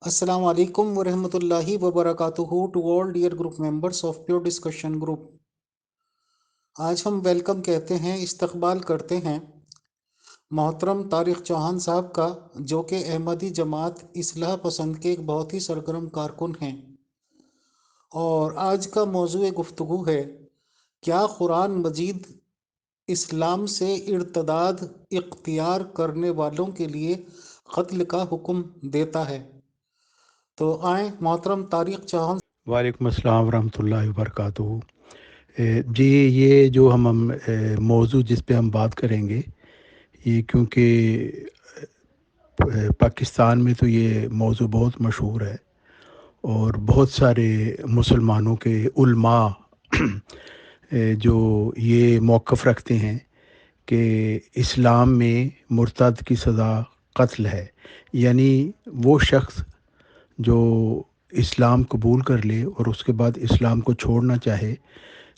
Assalamu alaikum wa rahmatullahi wa barakatuhu to all dear group members of Pure Discussion Group. آج ہم welcome کہتے ہیں، استقبال کرتے ہیں محترم طارق چوہان صاحب کا، جو کہ احمدی جماعت اصلاح پسند کے ایک بہت ہی سرگرم کارکن ہیں۔ اور آج کا موضوع گفتگو ہے، کیا قرآن مجید اسلام سے ارتداد اختیار کرنے والوں کے لیے قتل کا حکم دیتا ہے؟ تو آئیں محترم طارق چوہان۔ وعلیکم السلام ورحمۃ اللہ وبرکاتہ۔ جی، یہ جو ہم موضوع جس پہ ہم بات کریں گے، یہ کیونکہ پاکستان میں تو یہ موضوع بہت مشہور ہے اور بہت سارے مسلمانوں کے علماء جو یہ موقف رکھتے ہیں کہ اسلام میں مرتد کی سزا قتل ہے، یعنی وہ شخص جو اسلام قبول کر لے اور اس کے بعد اسلام کو چھوڑنا چاہے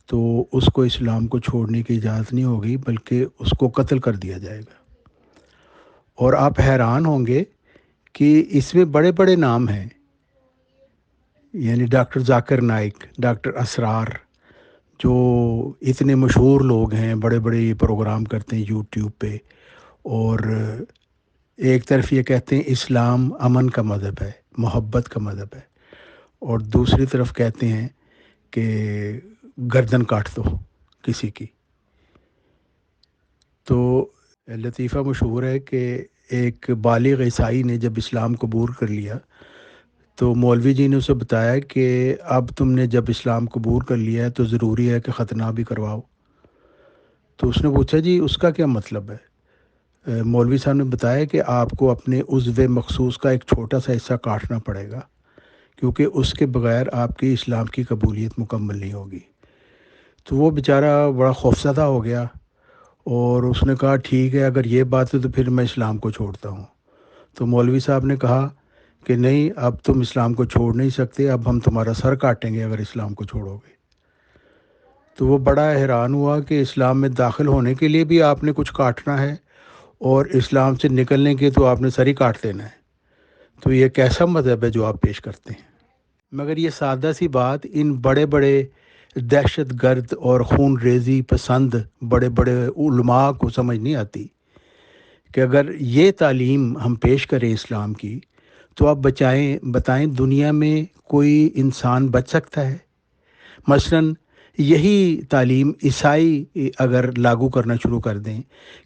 تو اس کو اسلام کو چھوڑنے کی اجازت نہیں ہوگی، بلکہ اس کو قتل کر دیا جائے گا۔ اور آپ حیران ہوں گے کہ اس میں بڑے بڑے نام ہیں، یعنی ڈاکٹر ذاکر نائک، ڈاکٹر اسرار، جو اتنے مشہور لوگ ہیں، بڑے بڑے یہ پروگرام کرتے ہیں یوٹیوب پہ، اور ایک طرف یہ کہتے ہیں اسلام امن کا مذہب ہے، محبت کا مذہب ہے، اور دوسری طرف کہتے ہیں کہ گردن کاٹ دو کسی کی۔ تو لطیفہ مشہور ہے کہ ایک بالغ عیسائی نے جب اسلام قبول کر لیا تو مولوی جی نے اسے بتایا کہ اب تم نے جب اسلام قبول کر لیا ہے تو ضروری ہے کہ ختنہ بھی کرواؤ۔ تو اس نے پوچھا جی اس کا کیا مطلب ہے؟ مولوی صاحب نے بتایا کہ آپ کو اپنے عضو مخصوص کا ایک چھوٹا سا حصہ کاٹنا پڑے گا، کیونکہ اس کے بغیر آپ کی اسلام کی قبولیت مکمل نہیں ہوگی۔ تو وہ بیچارہ بڑا خوفزدہ ہو گیا اور اس نے کہا ٹھیک ہے، اگر یہ بات ہے تو پھر میں اسلام کو چھوڑتا ہوں۔ تو مولوی صاحب نے کہا کہ نہیں، اب تم اسلام کو چھوڑ نہیں سکتے، اب ہم تمہارا سر کاٹیں گے اگر اسلام کو چھوڑو گے۔ تو وہ بڑا حیران ہوا کہ اسلام میں داخل ہونے کے لیے بھی آپ نے کچھ کاٹنا ہے اور اسلام سے نکلنے کے تو آپ نے سر ہی کاٹ دینا ہے۔ تو یہ کیسا مذہب ہے جو آپ پیش کرتے ہیں؟ مگر یہ سادہ سی بات ان بڑے بڑے دہشت گرد اور خون ریزی پسند بڑے بڑے علماء کو سمجھ نہیں آتی کہ اگر یہ تعلیم ہم پیش کریں اسلام کی تو آپ بتائیں دنیا میں کوئی انسان بچ سکتا ہے؟ مثلاً یہی تعلیم عیسائی اگر لاگو کرنا شروع کر دیں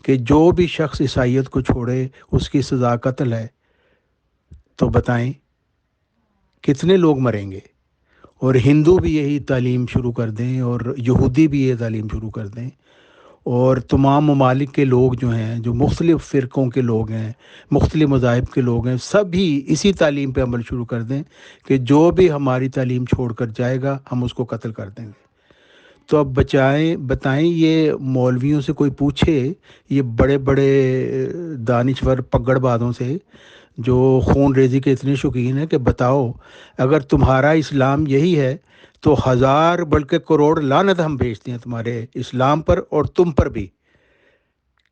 کہ جو بھی شخص عیسائیت کو چھوڑے اس کی سزا قتل ہے، تو بتائیں کتنے لوگ مریں گے؟ اور ہندو بھی یہی تعلیم شروع کر دیں اور یہودی بھی یہ تعلیم شروع کر دیں، اور تمام ممالک کے لوگ جو ہیں، جو مختلف فرقوں کے لوگ ہیں، مختلف مذاہب کے لوگ ہیں، سب بھی اسی تعلیم پہ عمل شروع کر دیں کہ جو بھی ہماری تعلیم چھوڑ کر جائے گا ہم اس کو قتل کر دیں گے۔ تو اب بتائیں یہ مولویوں سے کوئی پوچھے، یہ بڑے بڑے دانشور پگڑ بازوں سے جو خون ریزی کے اتنے شوقین ہیں، کہ بتاؤ اگر تمہارا اسلام یہی ہے تو ہزار بلکہ کروڑ لعنت ہم بھیجتے ہیں تمہارے اسلام پر اور تم پر بھی،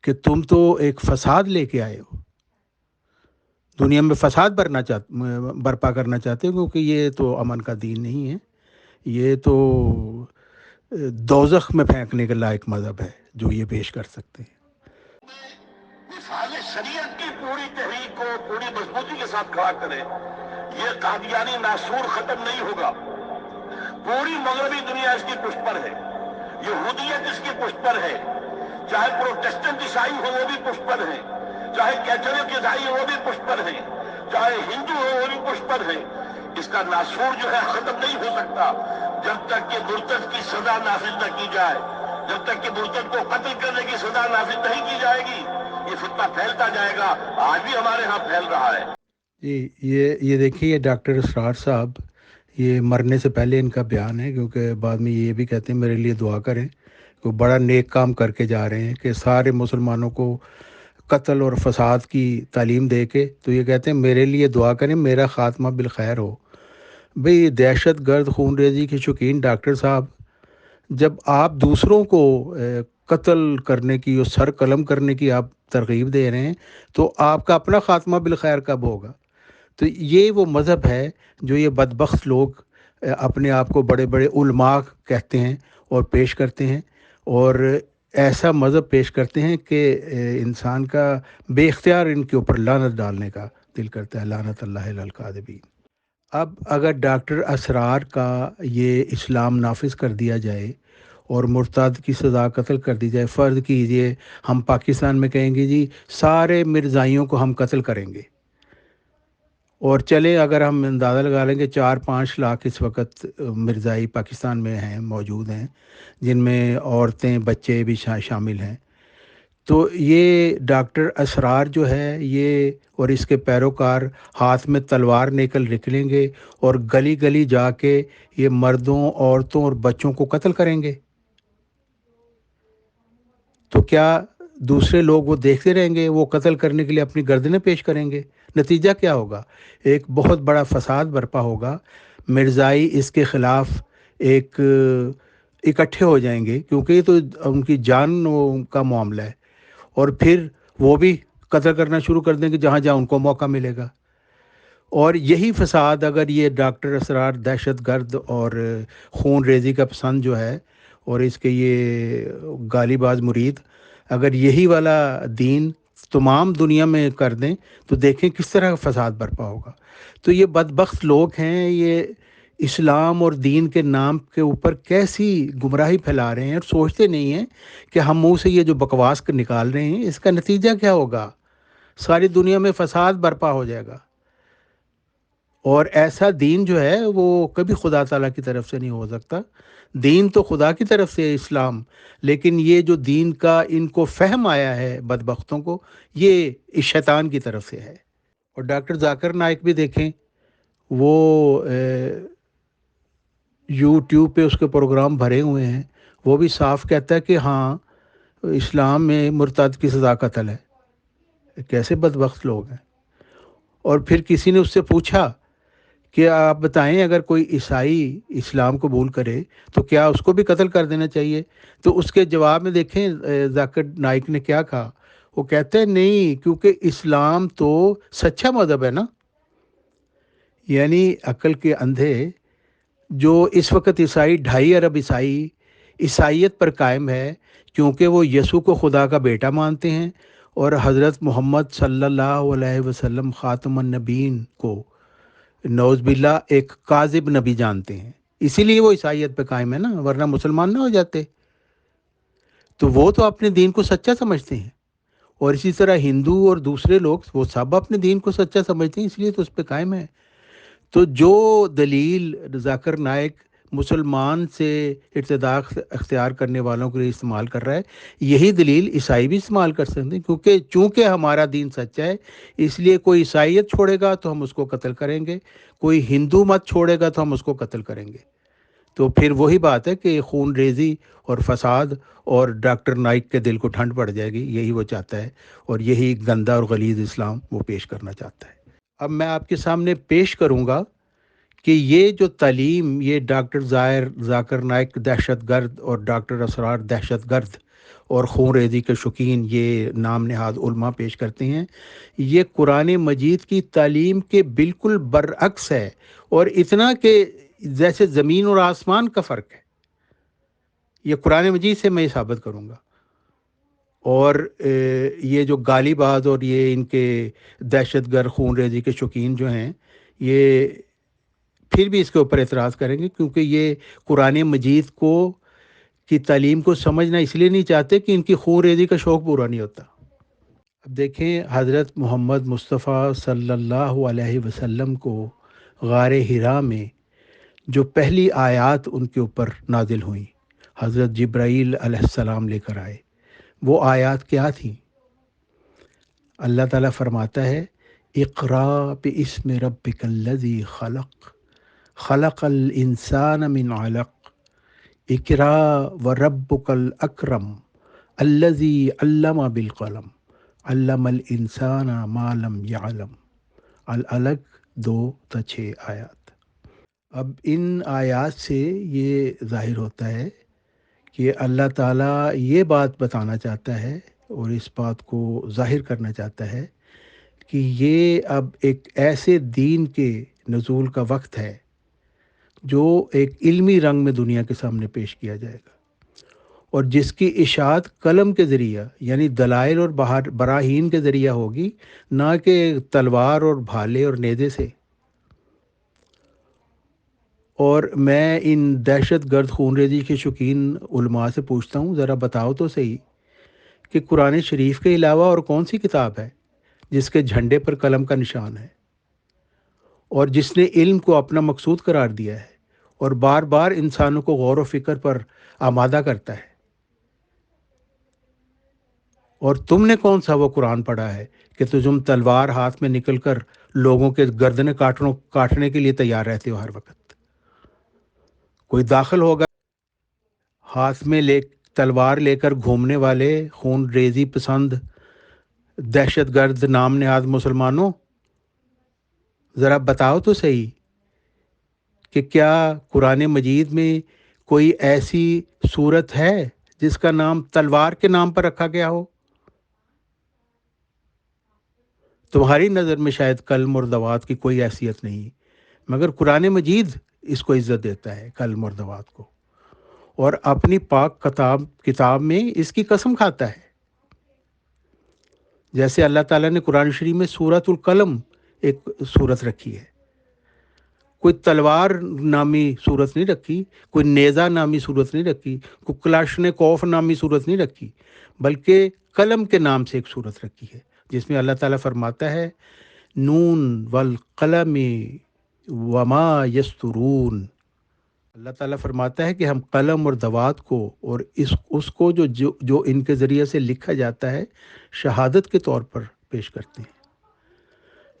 کہ تم تو ایک فساد لے کے آئے ہو، دنیا میں فساد برپا کرنا چاہتے ہو، کیونکہ یہ تو امن کا دین نہیں ہے، یہ تو دوزخ میں پھینکنے کے لائق مذہب ہے جو یہ پیش کر سکتے ہیں۔ مثال شریعت کی پوری تحریک کو پوری مضبوطی کے ساتھ کھڑا کرے، یہ قادیانی ناسور ختم نہیں ہوگا۔ پوری مغربی دنیا اس کی پشت پر ہے، یہودیت اس کی پشت پر ہے، چاہے پروٹسٹنٹ عیسائی ہو وہ بھی پشت پر ہیں، چاہے کیتھولک عیسائی ہو وہ بھی پشت پر ہیں، چاہے ہندو ہو وہ بھی پشت پر ہیں۔ اس کا ناسور جو ہے ختم نہیں ہو سکتا جب تک کہ مرتد کی سزا نافذ نہ کی جائے، جب تک کہ مرتد کو قتل کرنے کی سزا نافذ نہیں کی جائے گی، یہ فتنہ پھیلتا جائے گا۔ آج بھی ہمارے ہاں پھیل رہا ہے۔ جی، یہ دیکھیے ڈاکٹر اسرار صاحب، یہ مرنے سے پہلے ان کا بیان ہے، کیونکہ بعد میں یہ بھی کہتے ہیں میرے لیے دعا کریں، وہ بڑا نیک کام کر کے جا رہے ہیں کہ سارے مسلمانوں کو قتل اور فساد کی تعلیم دے کے، تو یہ کہتے ہیں میرے لیے دعا کریں میرا خاتمہ بالخیر ہو۔ بھئی دہشت گرد خون ریزی کے شوقین ڈاکٹر صاحب، جب آپ دوسروں کو قتل کرنے کی اور سر قلم کرنے کی آپ ترغیب دے رہے ہیں تو آپ کا اپنا خاتمہ بالخیر کب ہوگا؟ تو یہ وہ مذہب ہے جو یہ بدبخت لوگ اپنے آپ کو بڑے بڑے علماء کہتے ہیں اور پیش کرتے ہیں، اور ایسا مذہب پیش کرتے ہیں کہ انسان کا بے اختیار ان کے اوپر لعنت ڈالنے کا دل کرتا ہے، لعنت اللہ علی الکاذبین۔ اب اگر ڈاکٹر اسرار کا یہ اسلام نافذ کر دیا جائے اور مرتد کی سزا قتل کر دی جائے، فرض کیجئے ہم پاکستان میں کہیں گے جی سارے مرزائیوں کو ہم قتل کریں گے، اور چلے اگر ہم اندازہ لگا لیں گے 4-5 لاکھ اس وقت مرزائی پاکستان میں ہیں، موجود ہیں، جن میں عورتیں بچے بھی شامل ہیں، تو یہ ڈاکٹر اسرار جو ہے یہ اور اس کے پیروکار ہاتھ میں تلوار نکلیں گے اور گلی گلی جا کے یہ مردوں، عورتوں اور بچوں کو قتل کریں گے، تو کیا دوسرے لوگ وہ دیکھتے رہیں گے؟ وہ قتل کرنے کے لیے اپنی گردنیں پیش کریں گے؟ نتیجہ کیا ہوگا؟ ایک بہت بڑا فساد برپا ہوگا، مرزائی اس کے خلاف ایک اکٹھے ہو جائیں گے، کیونکہ یہ تو ان کی جان کا معاملہ ہے، اور پھر وہ بھی قتل کرنا شروع کر دیں گے جہاں جہاں ان کو موقع ملے گا۔ اور یہی فساد اگر یہ ڈاکٹر اسرار دہشت گرد اور خون ریزی کا پسند جو ہے، اور اس کے یہ گالی باز مرید اگر یہی والا دین تمام دنیا میں کر دیں تو دیکھیں کس طرح فساد برپا ہوگا۔ تو یہ بدبخت لوگ ہیں، یہ اسلام اور دین کے نام کے اوپر کیسی گمراہی پھیلا رہے ہیں، اور سوچتے نہیں ہیں کہ ہم منہ سے یہ جو بکواس نکال رہے ہیں اس کا نتیجہ کیا ہوگا؟ ساری دنیا میں فساد برپا ہو جائے گا، اور ایسا دین جو ہے وہ کبھی خدا تعالیٰ کی طرف سے نہیں ہو سکتا۔ دین تو خدا کی طرف سے ہے اسلام، لیکن یہ جو دین کا ان کو فہم آیا ہے بدبختوں کو، یہ اس شیطان کی طرف سے ہے۔ اور ڈاکٹر ذاکر نائک بھی دیکھیں، وہ یوٹیوب پہ اس کے پروگرام بھرے ہوئے ہیں، وہ بھی صاف کہتا ہے کہ ہاں اسلام میں مرتد کی سزا قتل ہے۔ کیسے بدبخت لوگ ہیں۔ اور پھر کسی نے اس سے پوچھا کہ آپ بتائیں اگر کوئی عیسائی اسلام قبول کرے تو کیا اس کو بھی قتل کر دینا چاہیے؟ تو اس کے جواب میں دیکھیں ذاکر نائک نے کیا کہا۔ وہ کہتے ہیں نہیں، کیونکہ اسلام تو سچا مذہب ہے نا۔ یعنی عقل کے اندھے جو اس وقت عیسائی 2.5 ارب عیسائی عیسائیت پر قائم ہے، کیونکہ وہ یسوع کو خدا کا بیٹا مانتے ہیں اور حضرت محمد صلی اللہ علیہ وسلم خاتم النبیین کو نعوذ باللہ ایک کاذب نبی جانتے ہیں، اسی لیے وہ عیسائیت پہ قائم ہے نا، ورنہ مسلمان نہ ہو جاتے۔ تو وہ تو اپنے دین کو سچا سمجھتے ہیں، اور اسی طرح ہندو اور دوسرے لوگ وہ سب اپنے دین کو سچا سمجھتے ہیں، اس لیے تو اس پہ قائم ہے۔ تو جو دلیل ذاکر نائک مسلمان سے ارتداد اختیار کرنے والوں کے لیے استعمال کر رہا ہے، یہی دلیل عیسائی بھی استعمال کر سکتے ہیں، کیونکہ چونکہ ہمارا دین سچا ہے اس لیے کوئی عیسائیت چھوڑے گا تو ہم اس کو قتل کریں گے، کوئی ہندو مت چھوڑے گا تو ہم اس کو قتل کریں گے۔ تو پھر وہی بات ہے کہ خون ریزی اور فساد، اور ڈاکٹر نائک کے دل کو ٹھنڈ پڑ جائے گی، یہی وہ چاہتا ہے، اور یہی گندا اور غلیظ اسلام وہ پیش کرنا چاہتا ہے۔ اب میں آپ کے سامنے پیش کروں گا کہ یہ جو تعلیم یہ ڈاکٹر ذاکر نائک دہشت گرد اور ڈاکٹر اسرار دہشت گرد اور خون ریزی کے شوقین یہ نام نہاد علماء پیش کرتے ہیں، یہ قرآن مجید کی تعلیم کے بالکل برعکس ہے، اور اتنا کہ جیسے زمین اور آسمان کا فرق ہے۔ یہ قرآن مجید سے میں یہ ثابت کروں گا، اور یہ جو گالی باز اور یہ ان کے دہشت گرد خون ریزی کے شوقین جو ہیں، یہ پھر بھی اس کے اوپر اعتراض کریں گے، کیونکہ یہ قرآن مجید کی تعلیم کو سمجھنا اس لیے نہیں چاہتے کہ ان کی خون ریزی کا شوق پورا نہیں ہوتا۔ اب دیکھیں حضرت محمد مصطفیٰ صلی اللہ علیہ وسلم کو غار حرا میں جو پہلی آیات ان کے اوپر نازل ہوئیں، حضرت جبرائیل علیہ السلام لے کر آئے، وہ آیات کیا تھیں؟ اللہ تعالیٰ فرماتا ہے اقرا باسم ربک الذی خلق خلق الانسان من علق اقرا وربک الاکرم الذی علم بالقلم علم الانسان ما لم یعلم۔ العلق 2-6 آیات۔ اب ان آیات سے یہ ظاہر ہوتا ہے کہ اللہ تعالیٰ یہ بات بتانا چاہتا ہے اور اس بات کو ظاہر کرنا چاہتا ہے کہ یہ اب ایک ایسے دین کے نزول کا وقت ہے جو ایک علمی رنگ میں دنیا کے سامنے پیش کیا جائے گا، اور جس کی اشاعت قلم کے ذریعہ یعنی دلائل اور براہین کے ذریعہ ہوگی، نہ کہ تلوار اور بھالے اور نیزے سے۔ اور میں ان دہشت گرد خون ریزی کے شوقین علماء سے پوچھتا ہوں، ذرا بتاؤ تو صحیح کہ قرآن شریف کے علاوہ اور کون سی کتاب ہے جس کے جھنڈے پر قلم کا نشان ہے، اور جس نے علم کو اپنا مقصود قرار دیا ہے اور بار بار انسانوں کو غور و فکر پر آمادہ کرتا ہے؟ اور تم نے کون سا وہ قرآن پڑھا ہے کہ تم تلوار ہاتھ میں نکل کر لوگوں کے گردنیں کاٹنے کے لیے تیار رہتے ہو ہر وقت؟ کوئی داخل ہوگا ہاتھ میں تلوار لے کر گھومنے والے خون ریزی پسند دہشت گرد نام نہاد مسلمانوں، ذرا بتاؤ تو صحیح کہ کیا قرآن مجید میں کوئی ایسی صورت ہے جس کا نام تلوار کے نام پر رکھا گیا ہو؟ تمہاری نظر میں شاید کلم اور دوات کی کوئی حیثیت نہیں، مگر قرآن مجید اس کو عزت دیتا ہے، کلم اور دوات کو، اور اپنی پاک کتاب میں اس کی قسم کھاتا ہے۔ جیسے اللہ تعالیٰ نے قرآن شریف میں سورۃ القلم ایک صورت رکھی ہے، کوئی تلوار نامی صورت نہیں رکھی، کوئی نیزہ نامی صورت نہیں رکھی، کوئی کلاشنکوف نامی صورت نہیں رکھی، بلکہ قلم کے نام سے ایک صورت رکھی ہے، جس میں اللہ تعالیٰ فرماتا ہے نون والقلم وما یسطرون۔ اللہ تعالیٰ فرماتا ہے کہ ہم قلم اور دوات کو اور اس کو جو ان کے ذریعے سے لکھا جاتا ہے شہادت کے طور پر پیش کرتے ہیں۔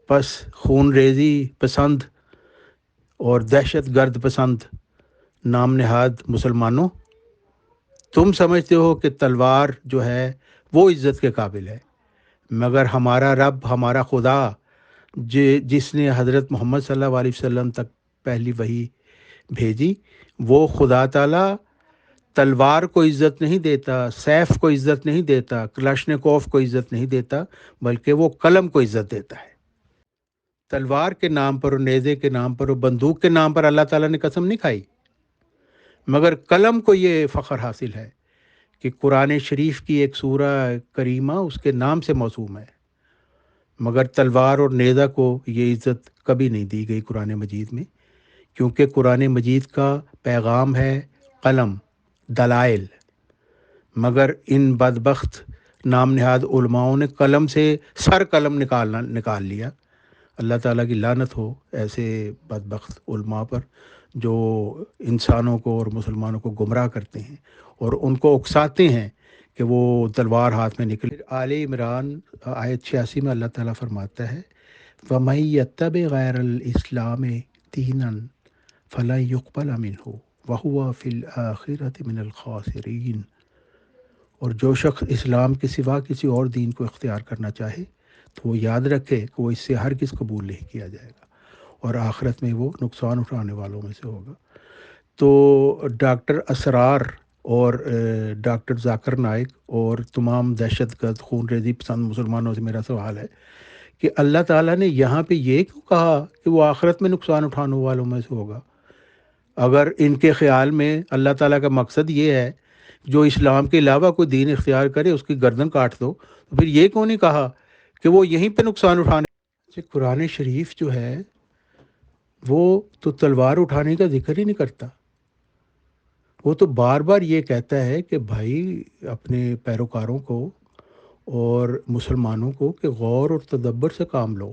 پس خون ریزی پسند اور دہشت گرد پسند نام نہاد مسلمانوں، تم سمجھتے ہو کہ تلوار جو ہے وہ عزت کے قابل ہے، مگر ہمارا رب، ہمارا خدا جس نے حضرت محمد صلی اللہ علیہ وسلم تک پہلی وحی بھیجی، وہ خدا تعالیٰ تلوار کو عزت نہیں دیتا، سیف کو عزت نہیں دیتا، کلاشنکوف کو عزت نہیں دیتا، بلکہ وہ قلم کو عزت دیتا ہے۔ تلوار کے نام پر اور نیزے کے نام پر اور بندوق کے نام پر اللہ تعالیٰ نے قسم نہیں کھائی، مگر قلم کو یہ فخر حاصل ہے کہ قرآن شریف کی ایک سورہ کریمہ اس کے نام سے موسوم ہے، مگر تلوار اور نیزہ کو یہ عزت کبھی نہیں دی گئی قرآن مجید میں، کیونکہ قرآن مجید کا پیغام ہے قلم، دلائل، مگر ان بدبخت نام نہاد علماؤں نے قلم سے سر قلم نکال لیا۔ اللہ تعالیٰ کی لعنت ہو ایسے بدبخت علماء پر جو انسانوں کو اور مسلمانوں کو گمراہ کرتے ہیں اور ان کو اکساتے ہیں کہ وہ تلوار ہاتھ میں نکلے۔ آل عمران آیت 86 میں اللہ تعالیٰ فرماتا ہے وَمَن يَتَّبِعْ غَيْرَ الْإِسْلَامِ دِينًا فَلَن يُقْبَلَ مِنْهُ وَهُوَ فِي الْآخِرَةِ مِنَ الْخَاسِرِينَ۔ اور جو شخص اسلام کے سوا کسی اور دین کو اختیار کرنا چاہے تو وہ یاد رکھے کہ وہ اس سے ہرگز قبول نہیں کیا جائے گا اور آخرت میں وہ نقصان اٹھانے والوں میں سے ہوگا۔ تو ڈاکٹر اسرار اور ڈاکٹر ذاکر نائک اور تمام دہشت گرد خون ریزی پسند مسلمانوں سے میرا سوال ہے کہ اللہ تعالیٰ نے یہاں پہ یہ کیوں کہا کہ وہ آخرت میں نقصان اٹھانے والوں میں سے ہوگا؟ اگر ان کے خیال میں اللہ تعالیٰ کا مقصد یہ ہے جو اسلام کے علاوہ کوئی دین اختیار کرے اس کی گردن کاٹ دو، تو پھر یہ کیوں نہیں کہا کہ وہ یہیں پہ نقصان اٹھانے؟ قرآن شریف جو ہے وہ تو تلوار اٹھانے کا ذکر ہی نہیں کرتا، وہ تو بار بار یہ کہتا ہے کہ بھائی اپنے پیروکاروں کو اور مسلمانوں کو کہ غور اور تدبر سے کام لو،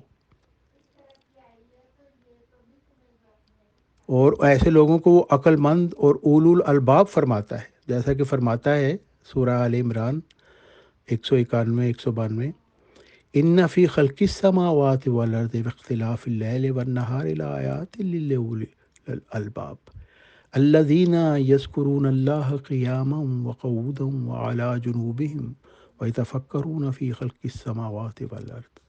اور ایسے لوگوں کو وہ عقل مند اور اولو الالباب فرماتا ہے، جیسا کہ فرماتا ہے سورہ آل عمران 191 192 ان فی خلق السماوات والارض واختلاف اللیل والنہار لآیات لأولی الالباب الذین یذکرون اللہ قیاما وقعودا وعلی جنوبہم ویتفکرون فی خلق السماوات والارض۔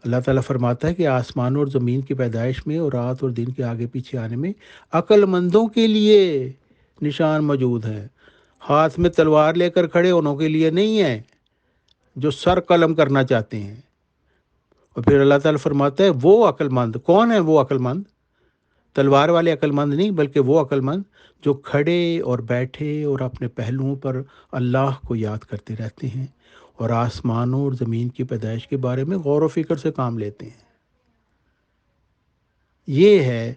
اللہ تعالیٰ فرماتا ہے کہ آسمان اور زمین کی پیدائش میں اور رات اور دن کے آگے پیچھے آنے میں عقل مندوں کے لیے نشان موجود ہیں، ہاتھ میں تلوار لے کر کھڑے انہوں کے لیے نہیں ہے جو سر قلم کرنا چاہتے ہیں اور پھر اللہ تعالیٰ فرماتا ہے وہ عقل مند کون ہے؟ وہ عقل مند تلوار والے عقل مند نہیں، بلکہ وہ عقل مند جو کھڑے اور بیٹھے اور اپنے پہلوؤں پر اللہ کو یاد کرتے رہتے ہیں اور آسمانوں اور زمین کی پیدائش کے بارے میں غور و فکر سے کام لیتے ہیں۔ یہ ہے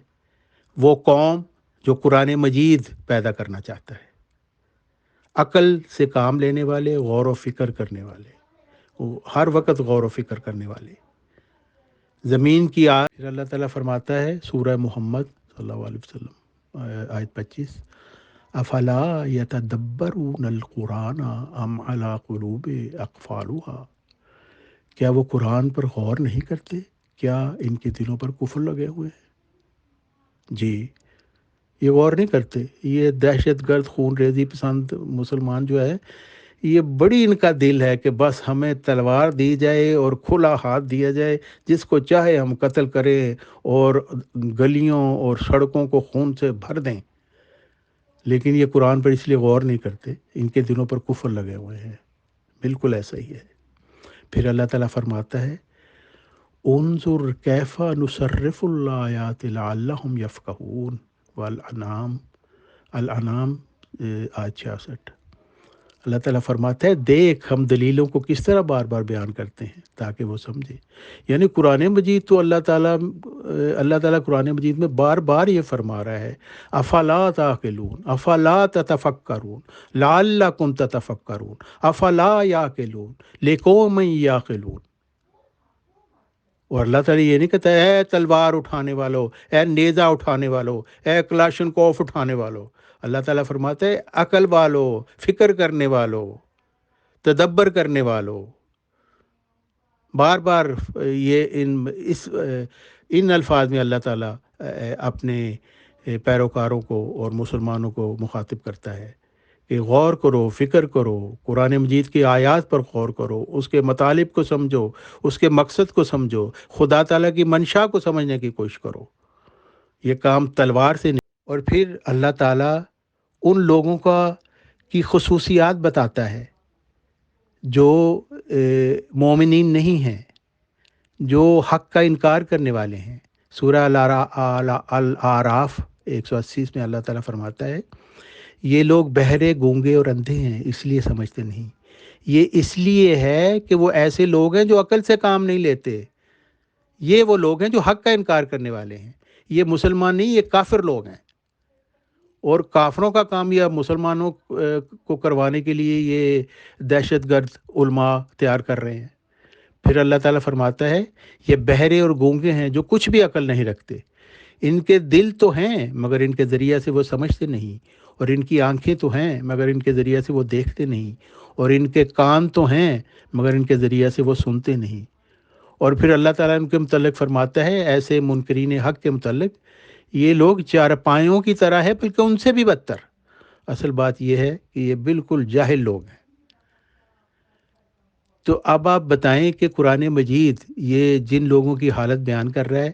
وہ قوم جو قرآن مجید پیدا کرنا چاہتا ہے، عقل سے کام لینے والے، غور و فکر کرنے والے، وہ ہر وقت غور و فکر کرنے والے۔ زمین کی پھر اللہ تعالیٰ فرماتا ہے سورہ محمد صلی اللہ علیہ وسلم آیت 25، افلا یتدبرون القرآن ام علی قلوب اقفالها، کیا وہ قرآن پر غور نہیں کرتے؟ کیا ان کے دلوں پر کفر لگے ہوئے ہیں؟ جی، یہ غور نہیں کرتے۔ یہ دہشت گرد خون ریزی پسند مسلمان جو ہے، یہ بڑی ان کا دل ہے کہ بس ہمیں تلوار دی جائے اور کھلا ہاتھ دیا جائے، جس کو چاہے ہم قتل کریں اور گلیوں اور سڑکوں کو خون سے بھر دیں۔ لیکن یہ قرآن پر اس لیے غور نہیں کرتے، ان کے دلوں پر کفر لگے ہوئے ہیں۔ بالکل ایسا ہی ہے۔ پھر اللہ تعالیٰ فرماتا ہے انظر کیف نصرف الآیات لعلہم یفقہون والانعام الانعام آیت 66۔ اللہ تعالیٰ فرماتا ہے دیکھ ہم دلیلوں کو کس طرح بار بار بیان کرتے ہیں تاکہ وہ سمجھے۔ یعنی قرآن مجید تو اللہ تعالیٰ قرآن مجید میں بار بار یہ فرما رہا ہے افلا تعقلون افلا تتفکرون لعلکم تتفکرون افلا یعقلون لقوم یعقلون۔ اور اللہ تعالیٰ یہ نہیں کہتا اے تلوار اٹھانے والو، اے نیزہ اٹھانے والو، اے کلاشن کوف اٹھانے والو۔ اللہ تعالیٰ فرماتا ہے عقل والو، فکر کرنے والو، تدبر کرنے والو۔ بار بار یہ ان الفاظ میں اللہ تعالیٰ اپنے پیروکاروں کو اور مسلمانوں کو مخاطب کرتا ہے کہ غور کرو، فکر کرو، قرآن مجید کی آیات پر غور کرو، اس کے مطالب کو سمجھو، اس کے مقصد کو سمجھو، خدا تعالیٰ کی منشا کو سمجھنے کی کوشش کرو۔ یہ کام تلوار سے نہیں۔ اور پھر اللہ تعالیٰ ان لوگوں کی خصوصیات بتاتا ہے جو مومنین نہیں ہیں، جو حق کا انکار کرنے والے ہیں۔ سورہ الاعراف 180 میں اللہ تعالیٰ فرماتا ہے یہ لوگ بہرے، گونگے اور اندھے ہیں اس لیے سمجھتے نہیں۔ یہ اس لیے ہے کہ وہ ایسے لوگ ہیں جو عقل سے کام نہیں لیتے۔ یہ وہ لوگ ہیں جو حق کا انکار کرنے والے ہیں۔ یہ مسلمان نہیں، یہ کافر لوگ ہیں۔ اور کافروں کا کام یہ مسلمانوں کو کروانے کے لیے یہ دہشت گرد علماء تیار کر رہے ہیں۔ پھر اللہ تعالیٰ فرماتا ہے یہ بہرے اور گونگے ہیں جو کچھ بھی عقل نہیں رکھتے۔ ان کے دل تو ہیں مگر ان کے ذریعہ سے وہ سمجھتے نہیں، اور ان کی آنکھیں تو ہیں مگر ان کے ذریعہ سے وہ دیکھتے نہیں، اور ان کے کان تو ہیں مگر ان کے ذریعہ سے وہ سنتے نہیں۔ اور پھر اللہ تعالیٰ ان کے متعلق فرماتا ہے ایسے منکرین حق کے متعلق یہ لوگ چارپائیوں کی طرح ہے، بلکہ ان سے بھی بدتر۔ اصل بات یہ ہے کہ یہ بالکل جاہل لوگ ہیں۔ تو اب آپ بتائیں کہ قرآن مجید یہ جن لوگوں کی حالت بیان کر رہا ہے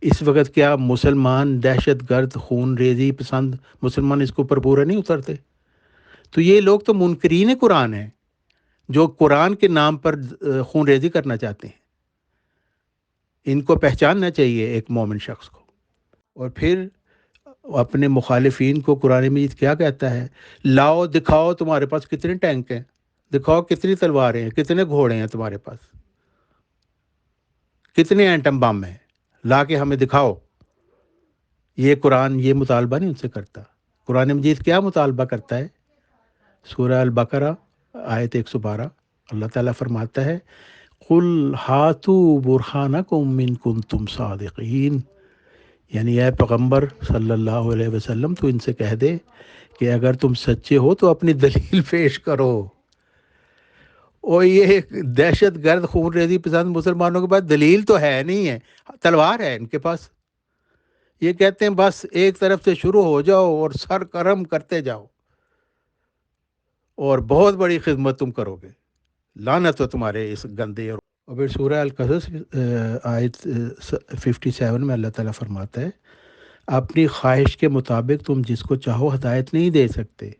اس وقت، کیا مسلمان دہشت گرد خون ریزی پسند مسلمان اس کے اوپر پورا نہیں اترتے؟ تو یہ لوگ تو منکرین قرآن ہیں جو قرآن کے نام پر خون ریزی کرنا چاہتے ہیں۔ ان کو پہچاننا چاہیے ایک مومن شخص کو۔ اور پھر اپنے مخالفین کو قرآن مجید کیا کہتا ہے؟ لاؤ دکھاؤ تمہارے پاس کتنے ٹینک ہیں، دکھاؤ کتنی تلواریں ہیں، کتنے گھوڑے ہیں تمہارے پاس، کتنے ایٹم بم ہیں، لا کے ہمیں دکھاؤ۔ یہ قرآن یہ مطالبہ نہیں ان سے کرتا۔ قرآن مجید کیا مطالبہ کرتا ہے؟ سورہ البقرہ آیت 112 اللہ تعالیٰ فرماتا ہے قُلْ هَاتُوا بُرْهَانَكُمْ إِن كُنتُمْ صَادِقِينَ، یعنی اے پیغمبر صلی اللہ علیہ وسلم تو ان سے کہہ دے کہ اگر تم سچے ہو تو اپنی دلیل پیش کرو۔ اور یہ دہشت گرد خون ریزی پسند مسلمانوں کے پاس دلیل تو ہے نہیں ہے، تلوار ہے ان کے پاس۔ یہ کہتے ہیں بس ایک طرف سے شروع ہو جاؤ اور سر کرم کرتے جاؤ اور بہت بڑی خدمت تم کرو گے، لعنت ہو تمہارے اس گندے۔ اور پھر سورہ القصص آیت 57 میں اللہ تعالیٰ فرماتا ہے اپنی خواہش کے مطابق تم جس کو چاہو ہدایت نہیں دے سکتے،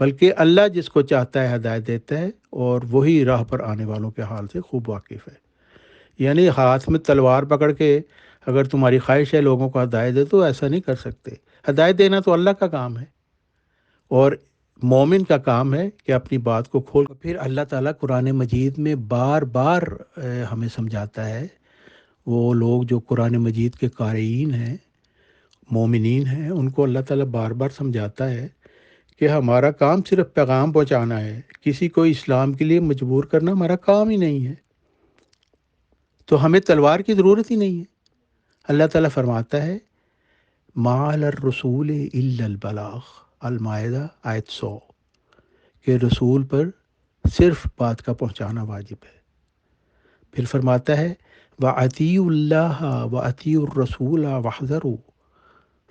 بلکہ اللہ جس کو چاہتا ہے ہدایت دیتا ہے، اور وہی راہ پر آنے والوں کے حال سے خوب واقف ہے۔ یعنی ہاتھ میں تلوار پکڑ کے اگر تمہاری خواہش ہے لوگوں کو ہدایت دے تو ایسا نہیں کر سکتے. ہدایت دینا تو اللہ کا کام ہے، اور مومن کا کام ہے کہ اپنی بات کو کھول. پھر اللہ تعالیٰ قرآن مجید میں بار بار ہمیں سمجھاتا ہے. وہ لوگ جو قرآن مجید کے قارئین ہیں، مومنین ہیں، ان کو اللہ تعالیٰ بار بار سمجھاتا ہے کہ ہمارا کام صرف پیغام پہنچانا ہے، کسی کو اسلام کے لیے مجبور کرنا ہمارا کام ہی نہیں ہے، تو ہمیں تلوار کی ضرورت ہی نہیں ہے. اللہ تعالیٰ فرماتا ہے ما علی الرسول الا البلاغ، المائدہ آیت 100، کہ رسول پر صرف بات کا پہنچانا واجب ہے. پھر فرماتا ہے وَأَطِیعُوا اللَّهَ وَأَطِیعُوا الرَّسُولَ وَاحْذَرُوا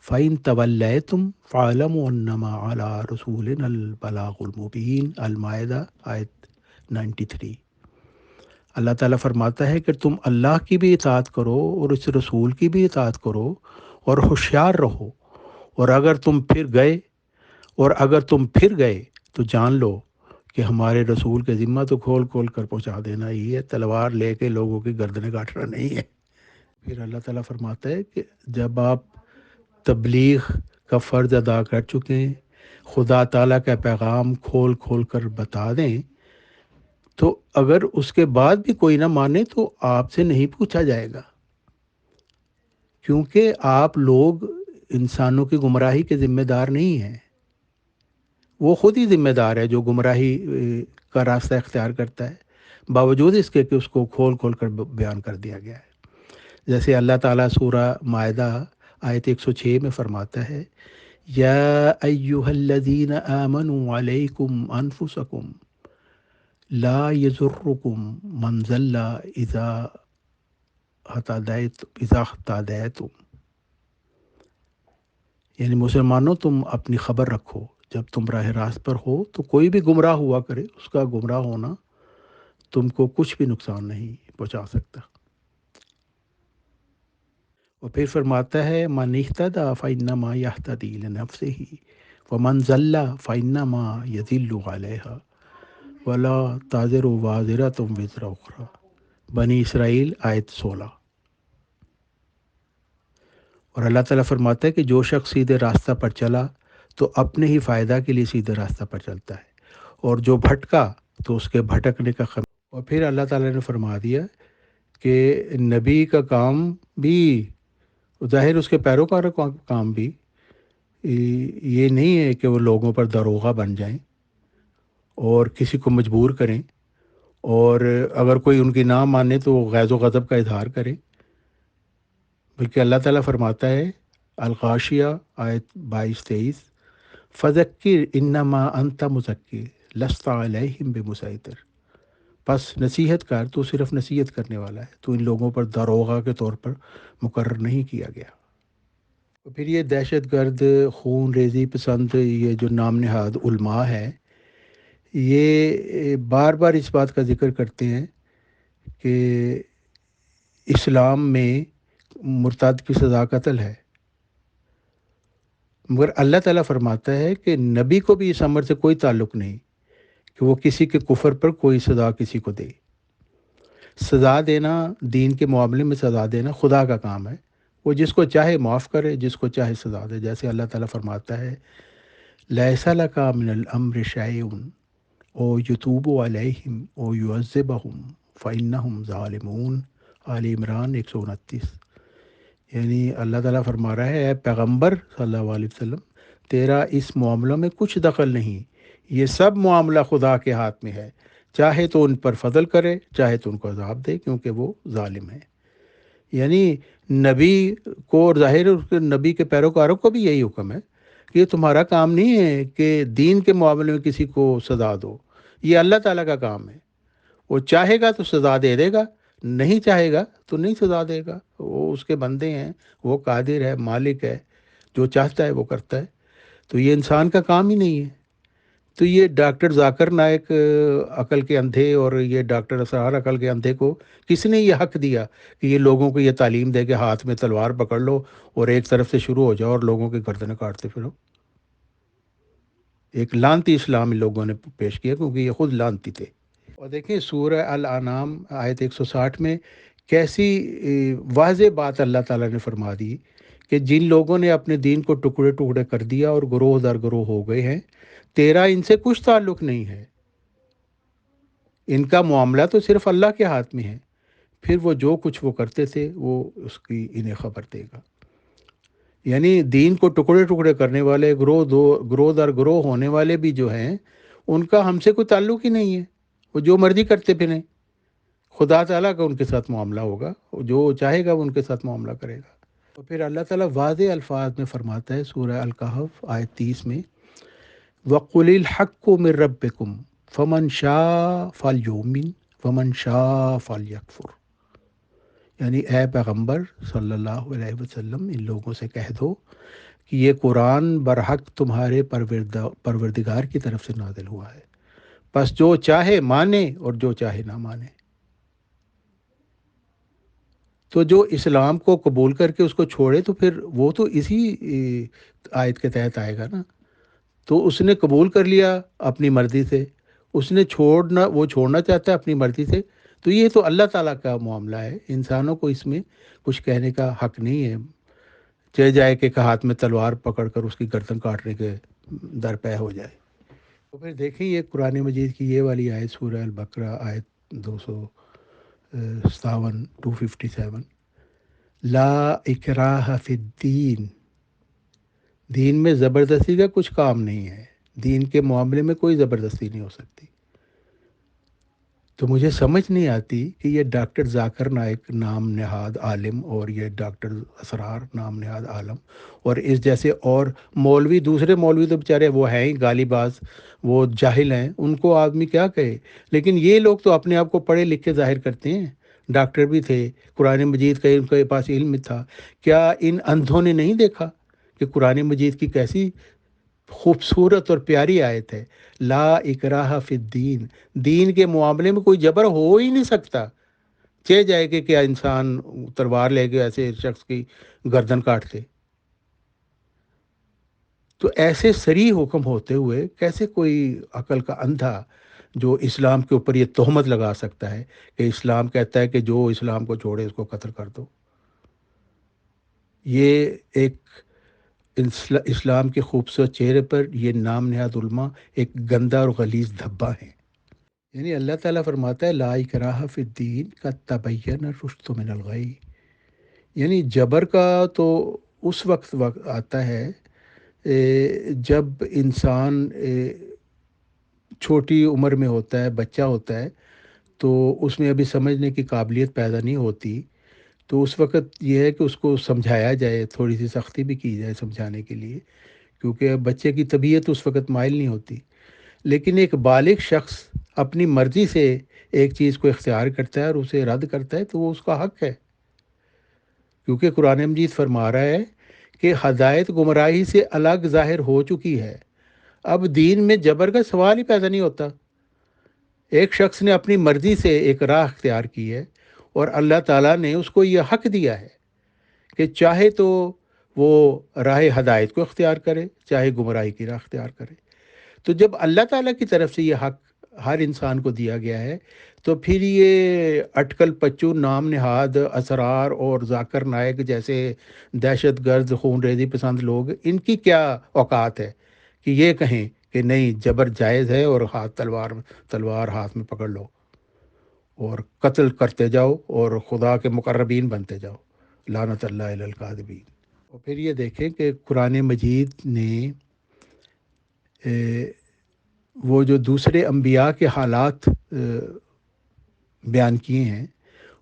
فَإِن تَوَلَّیْتُمْ فَاعْلَمُوا أَنَّمَا عَلَىٰ رَسُولِنَا الْبَلَاغُ الْمُبِینُ، المائدہ آیت 93. اللہ تعالیٰ فرماتا ہے کہ تم اللہ کی بھی اطاعت کرو اور اس رسول کی بھی اطاعت کرو اور ہوشیار رہو، اور اگر تم پھر گئے تو جان لو کہ ہمارے رسول کے ذمہ تو کھول کھول کر پہنچا دینا ہی ہے، تلوار لے کے لوگوں کی گردنیں کاٹنا نہیں ہے. پھر اللہ تعالیٰ فرماتا ہے کہ جب آپ تبلیغ کا فرض ادا کر چکے ہیں، خدا تعالیٰ کا پیغام کھول کھول کر بتا دیں، تو اگر اس کے بعد بھی کوئی نہ مانے تو آپ سے نہیں پوچھا جائے گا، کیونکہ آپ لوگ انسانوں کی گمراہی کے ذمہ دار نہیں ہیں. وہ خود ہی ذمہ دار ہے جو گمراہی کا راستہ اختیار کرتا ہے، باوجود اس کے کہ اس کو کھول کھول کر بیان کر دیا گیا ہے. جیسے اللہ تعالیٰ سورہ مائدہ آیت 106 میں فرماتا ہے یا ایہا الذین آمنوا علیکم انفسکم لا یضرکم من ضل اذا اہتدیتم، یعنی مسلمانوں تم اپنی خبر رکھو، جب تم راہ راست پر ہو تو کوئی بھی گمراہ ہوا کرے، اس کا گمراہ ہونا تم کو کچھ بھی نقصان نہیں پہنچا سکتا. اور پھر فرماتا ہے من اہتدی فانما یہتدی لنفسہ ومن ضل فانما یضل علیہا ولا تزر وازرۃ وزر اخری، بنی اسرائیل آیت 16. اور اللہ تعالیٰ فرماتا ہے کہ جو شخص سیدھے راستہ پر چلا تو اپنے ہی فائدہ کے لیے سیدھے راستہ پر چلتا ہے، اور جو بھٹکا تو اس کے بھٹکنے کا خم. اور پھر اللہ تعالیٰ نے فرما دیا کہ نبی کا کام بھی ظاہر، اس کے پیروکاروں کا کام بھی یہ نہیں ہے کہ وہ لوگوں پر داروغہ بن جائیں اور کسی کو مجبور کریں، اور اگر کوئی ان کی نہ مانے تو غیظ و غضب کا اظہار کریں، بلکہ اللہ تعالیٰ فرماتا ہے الغاشیہ آیت 22-23 فذکر انما انت مذکر لست علیہم بمسیطر، پس نصیحت کر، تو صرف نصیحت کرنے والا ہے، تو ان لوگوں پر داروغہ کے طور پر مقرر نہیں کیا گیا. پھر یہ دہشت گرد، خون ریزی پسند، یہ جو نام نہاد علماء ہے، یہ بار بار اس بات کا ذکر کرتے ہیں کہ اسلام میں مرتد کی سزا قتل ہے، مگر اللہ تعالیٰ فرماتا ہے کہ نبی کو بھی اس امر سے کوئی تعلق نہیں کہ وہ کسی کے کفر پر کوئی سزا کسی کو دے. سزا دینا، دین کے معاملے میں سزا دینا خدا کا کام ہے، وہ جس کو چاہے معاف کرے، جس کو چاہے سزا دے. جیسے اللہ تعالیٰ فرماتا ہے لیس لک من الامر شیء او یتوب علیہم او یعذبہم فانہم ظالمون، آل عمران 129. یعنی اللہ تعالیٰ فرما رہا ہے اے پیغمبر صلی اللہ علیہ وسلم، تیرا اس معاملہ میں کچھ دخل نہیں، یہ سب معاملہ خدا کے ہاتھ میں ہے، چاہے تو ان پر فضل کرے، چاہے تو ان کو عذاب دے، کیونکہ وہ ظالم ہے. یعنی نبی کو، اور ظاہر اس کے نبی کے پیروکاروں کو بھی یہی حکم ہے کہ یہ تمہارا کام نہیں ہے کہ دین کے معاملے میں کسی کو سزا دو، یہ اللہ تعالیٰ کا کام ہے. وہ چاہے گا تو سزا دے دے گا، نہیں چاہے گا تو نہیں سزا دے گا. وہ اس کے بندے ہیں، وہ قادر ہے، مالک ہے، جو چاہتا ہے وہ کرتا ہے. تو یہ انسان کا کام ہی نہیں ہے. تو یہ ڈاکٹر ذاکر نائک عقل کے اندھے اور یہ ڈاکٹر اسرار عقل کے اندھے کو کس نے یہ حق دیا کہ یہ لوگوں کو یہ تعلیم دے کہ ہاتھ میں تلوار پکڑ لو اور ایک طرف سے شروع ہو جاؤ اور لوگوں کی گردنیں کاٹتے پھرو؟ ایک لعنتی اسلام ان لوگوں نے پیش کیا، کیونکہ یہ خود لعنتی تھے. اور دیکھیں سورہ الانعام آیت 160 میں کیسی واضح بات اللہ تعالیٰ نے فرما دی کہ جن لوگوں نے اپنے دین کو ٹکڑے ٹکڑے کر دیا اور گروہ در گروہ ہو گئے ہیں، تیرا ان سے کچھ تعلق نہیں ہے، ان کا معاملہ تو صرف اللہ کے ہاتھ میں ہے، پھر وہ جو کچھ وہ کرتے تھے وہ اس کی انہیں خبر دے گا۔ یعنی دین کو ٹکڑے ٹکڑے کرنے والے، گروہ در گروہ ہونے والے بھی جو ہیں، ان کا ہم سے کوئی تعلق ہی نہیں ہے، وہ جو مرضی کرتے پھریں، خدا تعالیٰ کا ان کے ساتھ معاملہ ہوگا، جو چاہے گا وہ ان کے ساتھ معاملہ کرے گا۔ تو پھر اللہ تعالیٰ واضح الفاظ میں فرماتا ہے سورہ الکہف آیت 30 میں، وَقُلِ الْحَقُّ مِن رَبِّكُمْ فَمَنْ شَاءَ فَلْيُؤْمِنْ وَمَنْ شَاءَ فَلْيَكْفُرْ۔ یعنی اے پیغمبر صلی اللہ علیہ وسلم، ان لوگوں سے کہہ دو کہ یہ قرآن برحق تمہارے پروردگار کی طرف سے نازل ہوا ہے، پس جو چاہے مانے اور جو چاہے نہ مانے۔ تو جو اسلام کو قبول کر کے اس کو چھوڑے تو پھر وہ تو اسی آیت کے تحت آئے گا نا۔ تو اس نے قبول کر لیا اپنی مرضی سے، اس نے وہ چھوڑنا چاہتا ہے اپنی مرضی سے، تو یہ تو اللہ تعالیٰ کا معاملہ ہے، انسانوں کو اس میں کچھ کہنے کا حق نہیں ہے، چلے جائے کہ ہاتھ میں تلوار پکڑ کر اس کی گردن کاٹنے کے درپے ہو جائے۔ تو پھر دیکھیں یہ قرآن مجید کی یہ والی آیت سورہ البقرہ آیت 257 لا اکراہ فی الدین، دین میں زبردستی کا کچھ کام نہیں ہے، دین کے معاملے میں کوئی زبردستی نہیں ہو سکتی۔ تو مجھے سمجھ نہیں آتی کہ یہ ڈاکٹر ذاکر نائک نام نہاد عالم اور یہ ڈاکٹر اسرار نام نہاد عالم اور اس جیسے اور مولوی، دوسرے مولوی تو بیچارے وہ ہیں ہی گالی باز، وہ جاہل ہیں، ان کو آدمی کیا کہے، لیکن یہ لوگ تو اپنے آپ کو پڑھے لکھ کے ظاہر کرتے ہیں، ڈاکٹر بھی تھے، قرآن مجید کا ان کے پاس علم تھا۔ کیا ان اندھوں نے نہیں دیکھا کہ قرآن مجید کی کیسی خوبصورت اور پیاری آیت ہے، لا اکراہ فی الدین، دین کے معاملے میں کوئی جبر ہو ہی نہیں سکتا، چہ جائے کہ کیا انسان تلوار لے کے ایسے شخص کی گردن کاٹتے۔ تو ایسے صریح حکم ہوتے ہوئے کیسے کوئی عقل کا اندھا جو اسلام کے اوپر یہ تہمت لگا سکتا ہے کہ اسلام کہتا ہے کہ جو اسلام کو چھوڑے اس کو قتل کر دو۔ یہ ایک اسلام کے خوبصورت چہرے پر یہ نام نہاد علماء ایک گندا اور غلیظ دھبا ہیں۔ یعنی اللہ تعالیٰ فرماتا ہے لا اکراہ فی الدین قد تبین الرشد من الغی، یعنی جبر کا تو اس وقت آتا ہے جب انسان چھوٹی عمر میں ہوتا ہے، بچہ ہوتا ہے، تو اس میں ابھی سمجھنے کی قابلیت پیدا نہیں ہوتی، تو اس وقت یہ ہے کہ اس کو سمجھایا جائے، تھوڑی سی سختی بھی کی جائے سمجھانے کے لیے، کیونکہ بچے کی طبیعت اس وقت مائل نہیں ہوتی۔ لیکن ایک بالغ شخص اپنی مرضی سے ایک چیز کو اختیار کرتا ہے اور اسے رد کرتا ہے تو وہ اس کا حق ہے، کیونکہ قرآن مجید فرما رہا ہے کہ ہدایت گمراہی سے الگ ظاہر ہو چکی ہے، اب دین میں جبر کا سوال ہی پیدا نہیں ہوتا۔ ایک شخص نے اپنی مرضی سے ایک راہ اختیار کی ہے اور اللہ تعالیٰ نے اس کو یہ حق دیا ہے کہ چاہے تو وہ راہ ہدایت کو اختیار کرے، چاہے گمراہی کی راہ اختیار کرے۔ تو جب اللہ تعالیٰ کی طرف سے یہ حق ہر انسان کو دیا گیا ہے تو پھر یہ اٹکل پچو نام نہاد اسرار اور ذاکر نائک جیسے دہشت گرد خون ریزی پسند لوگ، ان کی کیا اوقات ہے کہ یہ کہیں کہ نہیں جبر جائز ہے اور تلوار ہاتھ میں پکڑ لو اور قتل کرتے جاؤ اور خدا کے مقربین بنتے جاؤ، لعنت اللہ علی الکاذبین۔ اور پھر یہ دیکھیں کہ قرآن مجید نے وہ جو دوسرے انبیاء کے حالات بیان کیے ہیں،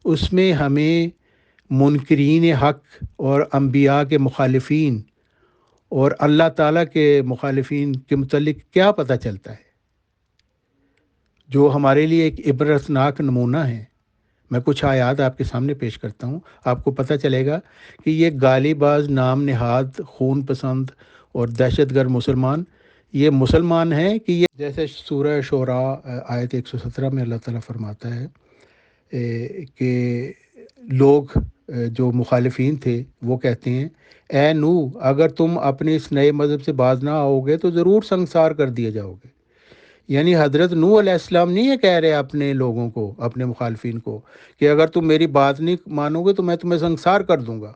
اس میں ہمیں منکرین حق اور انبیاء کے مخالفین اور اللہ تعالیٰ کے مخالفین کے متعلق کیا پتہ چلتا ہے، جو ہمارے لیے ایک عبرتناک نمونہ ہے۔ میں کچھ آیات آپ کے سامنے پیش کرتا ہوں، آپ کو پتہ چلے گا کہ یہ گالی باز نام نہاد خون پسند اور دہشت گرد مسلمان یہ مسلمان ہیں کہ یہ جیسے سورہ شعراء آیت 117 میں اللہ تعالیٰ فرماتا ہے کہ لوگ جو مخالفین تھے وہ کہتے ہیں اے نوح اگر تم اپنے اس نئے مذہب سے باز نہ آؤ گے تو ضرور سنگسار کر دیے جاؤ گے۔ یعنی حضرت نوح علیہ السلام نہیں یہ کہہ رہے اپنے لوگوں کو، اپنے مخالفین کو، کہ اگر تم میری بات نہیں مانو گے تو میں تمہیں سنسار کر دوں گا،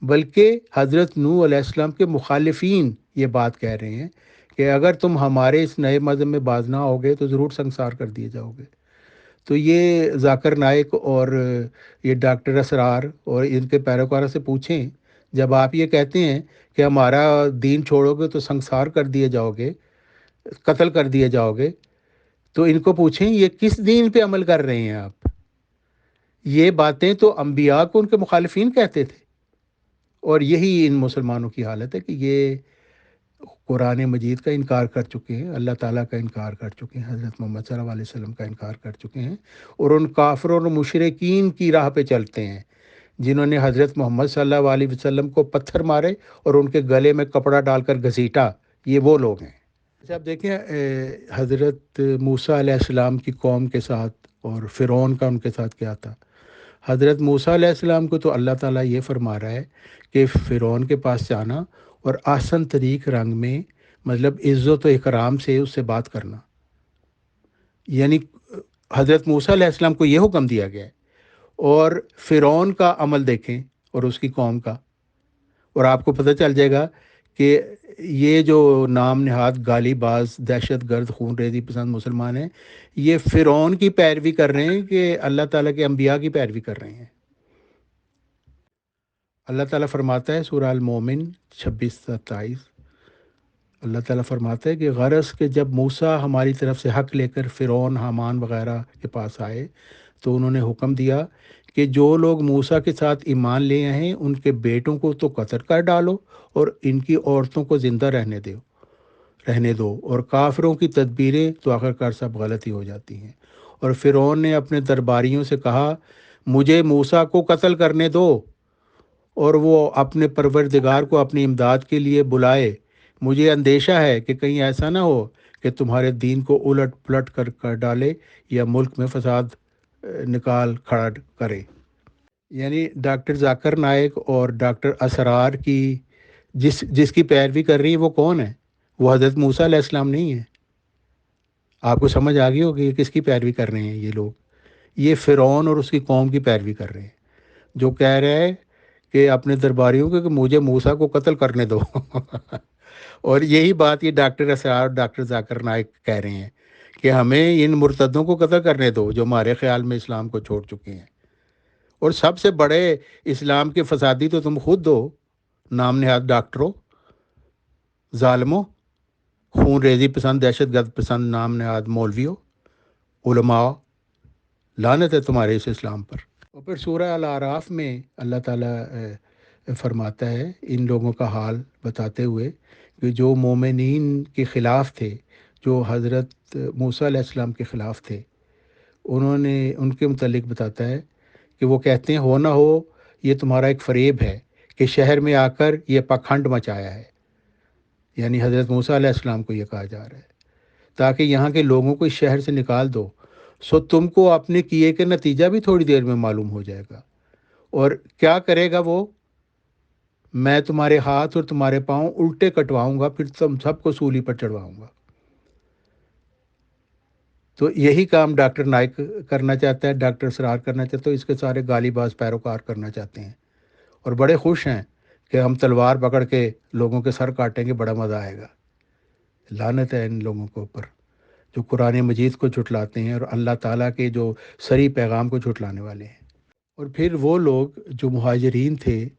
بلکہ حضرت نوح علیہ السلام کے مخالفین یہ بات کہہ رہے ہیں کہ اگر تم ہمارے اس نئے مذہب میں باز نہ ہوگے تو ضرور سنسار کر دیے جاؤ گے۔ تو یہ ذاکر نائک اور یہ ڈاکٹر اسرار اور ان کے پیروکاروں سے پوچھیں، جب آپ یہ کہتے ہیں کہ ہمارا دین چھوڑو گے تو سنسار کر دیے جاؤ گے، قتل کر دیے جاؤ گے، تو ان کو پوچھیں یہ کس دین پہ عمل کر رہے ہیں آپ؟ یہ باتیں تو انبیاء کو ان کے مخالفین کہتے تھے، اور یہی ان مسلمانوں کی حالت ہے کہ یہ قرآن مجید کا انکار کر چکے ہیں، اللہ تعالیٰ کا انکار کر چکے ہیں، حضرت محمد صلی اللہ علیہ وسلم کا انکار کر چکے ہیں، اور ان کافروں اور مشرکین کی راہ پہ چلتے ہیں جنہوں نے حضرت محمد صلی اللہ علیہ وسلم کو پتھر مارے اور ان کے گلے میں کپڑا ڈال کر گھسیٹا، یہ وہ لوگ ہیں۔ اچھا آپ دیکھیں حضرت موسیٰ علیہ السلام کی قوم کے ساتھ اور فرعون کا ان کے ساتھ کیا تھا۔ حضرت موسیٰ علیہ السلام کو تو اللہ تعالیٰ یہ فرما رہا ہے کہ فرعون کے پاس جانا اور آسن طریق رنگ میں، مطلب عزت و اکرام سے اس سے بات کرنا، یعنی حضرت موسیٰ علیہ السلام کو یہ حکم دیا گیا ہے، اور فرعون کا عمل دیکھیں اور اس کی قوم کا، اور آپ کو پتہ چل جائے گا کہ یہ جو نام نہاد گالی باز دہشت گرد خون ریزی پسند مسلمان ہیں، یہ فرعون کی پیروی کر رہے ہیں کہ اللہ تعالیٰ کے انبیاء کی پیروی کر رہے ہیں۔ اللہ تعالیٰ فرماتا ہے سورہ المومن 26-27، اللہ تعالیٰ فرماتا ہے کہ غرض کہ جب موسیٰ ہماری طرف سے حق لے کر فرعون حامان وغیرہ کے پاس آئے تو انہوں نے حکم دیا کہ جو لوگ موسیٰ کے ساتھ ایمان لے آئے ہیں ان کے بیٹوں کو تو قتل کر ڈالو اور ان کی عورتوں کو زندہ رہنے دو، اور کافروں کی تدبیریں تو آخرکار سب غلطی ہو جاتی ہیں۔ اور فرعون نے اپنے درباریوں سے کہا مجھے موسیٰ کو قتل کرنے دو اور وہ اپنے پروردگار کو اپنی امداد کے لیے بلائے، مجھے اندیشہ ہے کہ کہیں ایسا نہ ہو کہ تمہارے دین کو الٹ پلٹ کر ڈالے یا ملک میں فساد نکال کھڑا کرے۔ یعنی ڈاکٹر ذاکر نائک اور ڈاکٹر اسرار کی جس کی پیروی کر رہی ہے وہ کون ہے؟ وہ حضرت موسیٰ علیہ السلام نہیں ہے۔ آپ کو سمجھ آ گئی ہوگی کس کی پیروی کر رہے ہیں یہ لوگ؟ یہ فرعون اور اس کی قوم کی پیروی کر رہے ہیں، جو کہہ رہے ہیں کہ اپنے درباریوں کو کہ مجھے موسیٰ کو قتل کرنے دو اور یہی بات یہ ڈاکٹر اسرار اور ڈاکٹر ذاکر نائک کہہ رہے ہیں کہ ہمیں ان مرتدوں کو قتل کرنے دو جو ہمارے خیال میں اسلام کو چھوڑ چکے ہیں، اور سب سے بڑے اسلام کے فسادی تو تم خود دو، نام نہاد ڈاکٹروں، ظالموں، خون ریزی پسند دہشت گرد پسند نام نہاد مولویوں، علماء، لعنت ہے تمہارے اس اسلام پر۔ اور پھر سورہ الاعراف میں اللہ تعالیٰ فرماتا ہے ان لوگوں کا حال بتاتے ہوئے کہ جو مومنین کے خلاف تھے، جو حضرت موسیٰ علیہ السلام کے خلاف تھے، ان کے متعلق بتاتا ہے کہ وہ کہتے ہیں ہو نہ ہو یہ تمہارا ایک فریب ہے کہ شہر میں آ کر یہ پاکھنڈ مچایا ہے، یعنی حضرت موسیٰ علیہ السلام کو یہ کہا جا رہا ہے، تاکہ یہاں کے لوگوں کو اس شہر سے نکال دو، سو تم کو اپنے کیے کے نتیجہ بھی تھوڑی دیر میں معلوم ہو جائے گا۔ اور کیا کرے گا وہ؟ میں تمہارے ہاتھ اور تمہارے پاؤں الٹے کٹواؤں گا، پھر تم سب کو سولی پر چڑھواؤں گا۔ تو یہی کام ڈاکٹر نائک کرنا چاہتا ہے، ڈاکٹر اسرار کرنا چاہتا ہے، اس کے سارے گالی باز پیروکار کرنا چاہتے ہیں، اور بڑے خوش ہیں کہ ہم تلوار پکڑ کے لوگوں کے سر کاٹیں گے، بڑا مزہ آئے گا۔ لعنت ہے ان لوگوں کے اوپر جو قرآن مجید کو جھٹلاتے ہیں اور اللہ تعالیٰ کے جو صریح پیغام کو جھٹلانے والے ہیں۔ اور پھر وہ لوگ جو مہاجرین تھے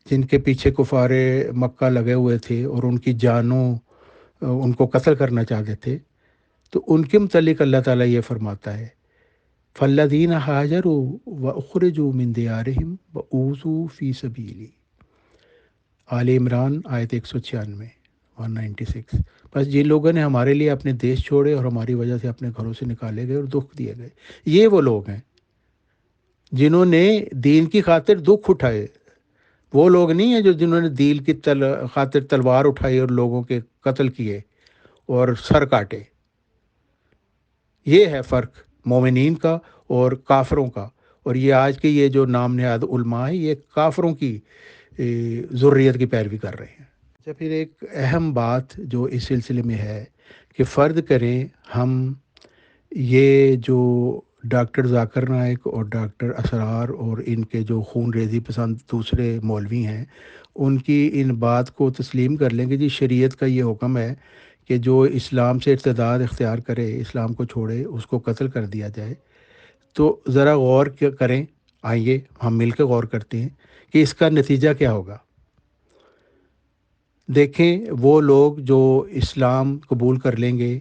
جن کے پیچھے کفار مکہ لگے ہوئے تھے اور ان کی جانوں ان کو قتل کرنا چاہتے تھے، تو ان کے متعلق اللہ تعالیٰ یہ فرماتا ہے فَالَّذِينَ هَاجَرُوا وَأُخْرِجُوا مِن دِيَارِهِمْ وَأُوذُوا فِي سَبِيلِي، آل عمران آیت 196۔ بس جن لوگوں نے ہمارے لیے اپنے دیش چھوڑے اور ہماری وجہ سے اپنے گھروں سے نکالے گئے اور دکھ دیے گئے، یہ وہ لوگ ہیں جنہوں نے دین کی خاطر دکھ اٹھائے۔ وہ لوگ نہیں ہیں جو جنہوں نے دین کی خاطر تلوار اٹھائی اور لوگوں کے قتل کیے اور سر کاٹے۔ یہ ہے فرق مومنین کا اور کافروں کا، اور یہ آج کے یہ جو نام نہاد علماء ہیں یہ کافروں کی ذریت کی پیروی کر رہے ہیں۔ اچھا، پھر ایک اہم بات جو اس سلسلے میں ہے کہ فرض کریں ہم یہ جو ڈاکٹر ذاکر نائک اور ڈاکٹر اسرار اور ان کے جو خون ریزی پسند دوسرے مولوی ہیں ان کی ان بات کو تسلیم کر لیں کہ جی شریعت کا یہ حکم ہے کہ جو اسلام سے ارتداد اختیار کرے، اسلام کو چھوڑے، اس کو قتل کر دیا جائے، تو ذرا غور کریں، آئیے ہم مل کے غور کرتے ہیں کہ اس کا نتیجہ کیا ہوگا۔ دیکھیں وہ لوگ جو اسلام قبول کر لیں گے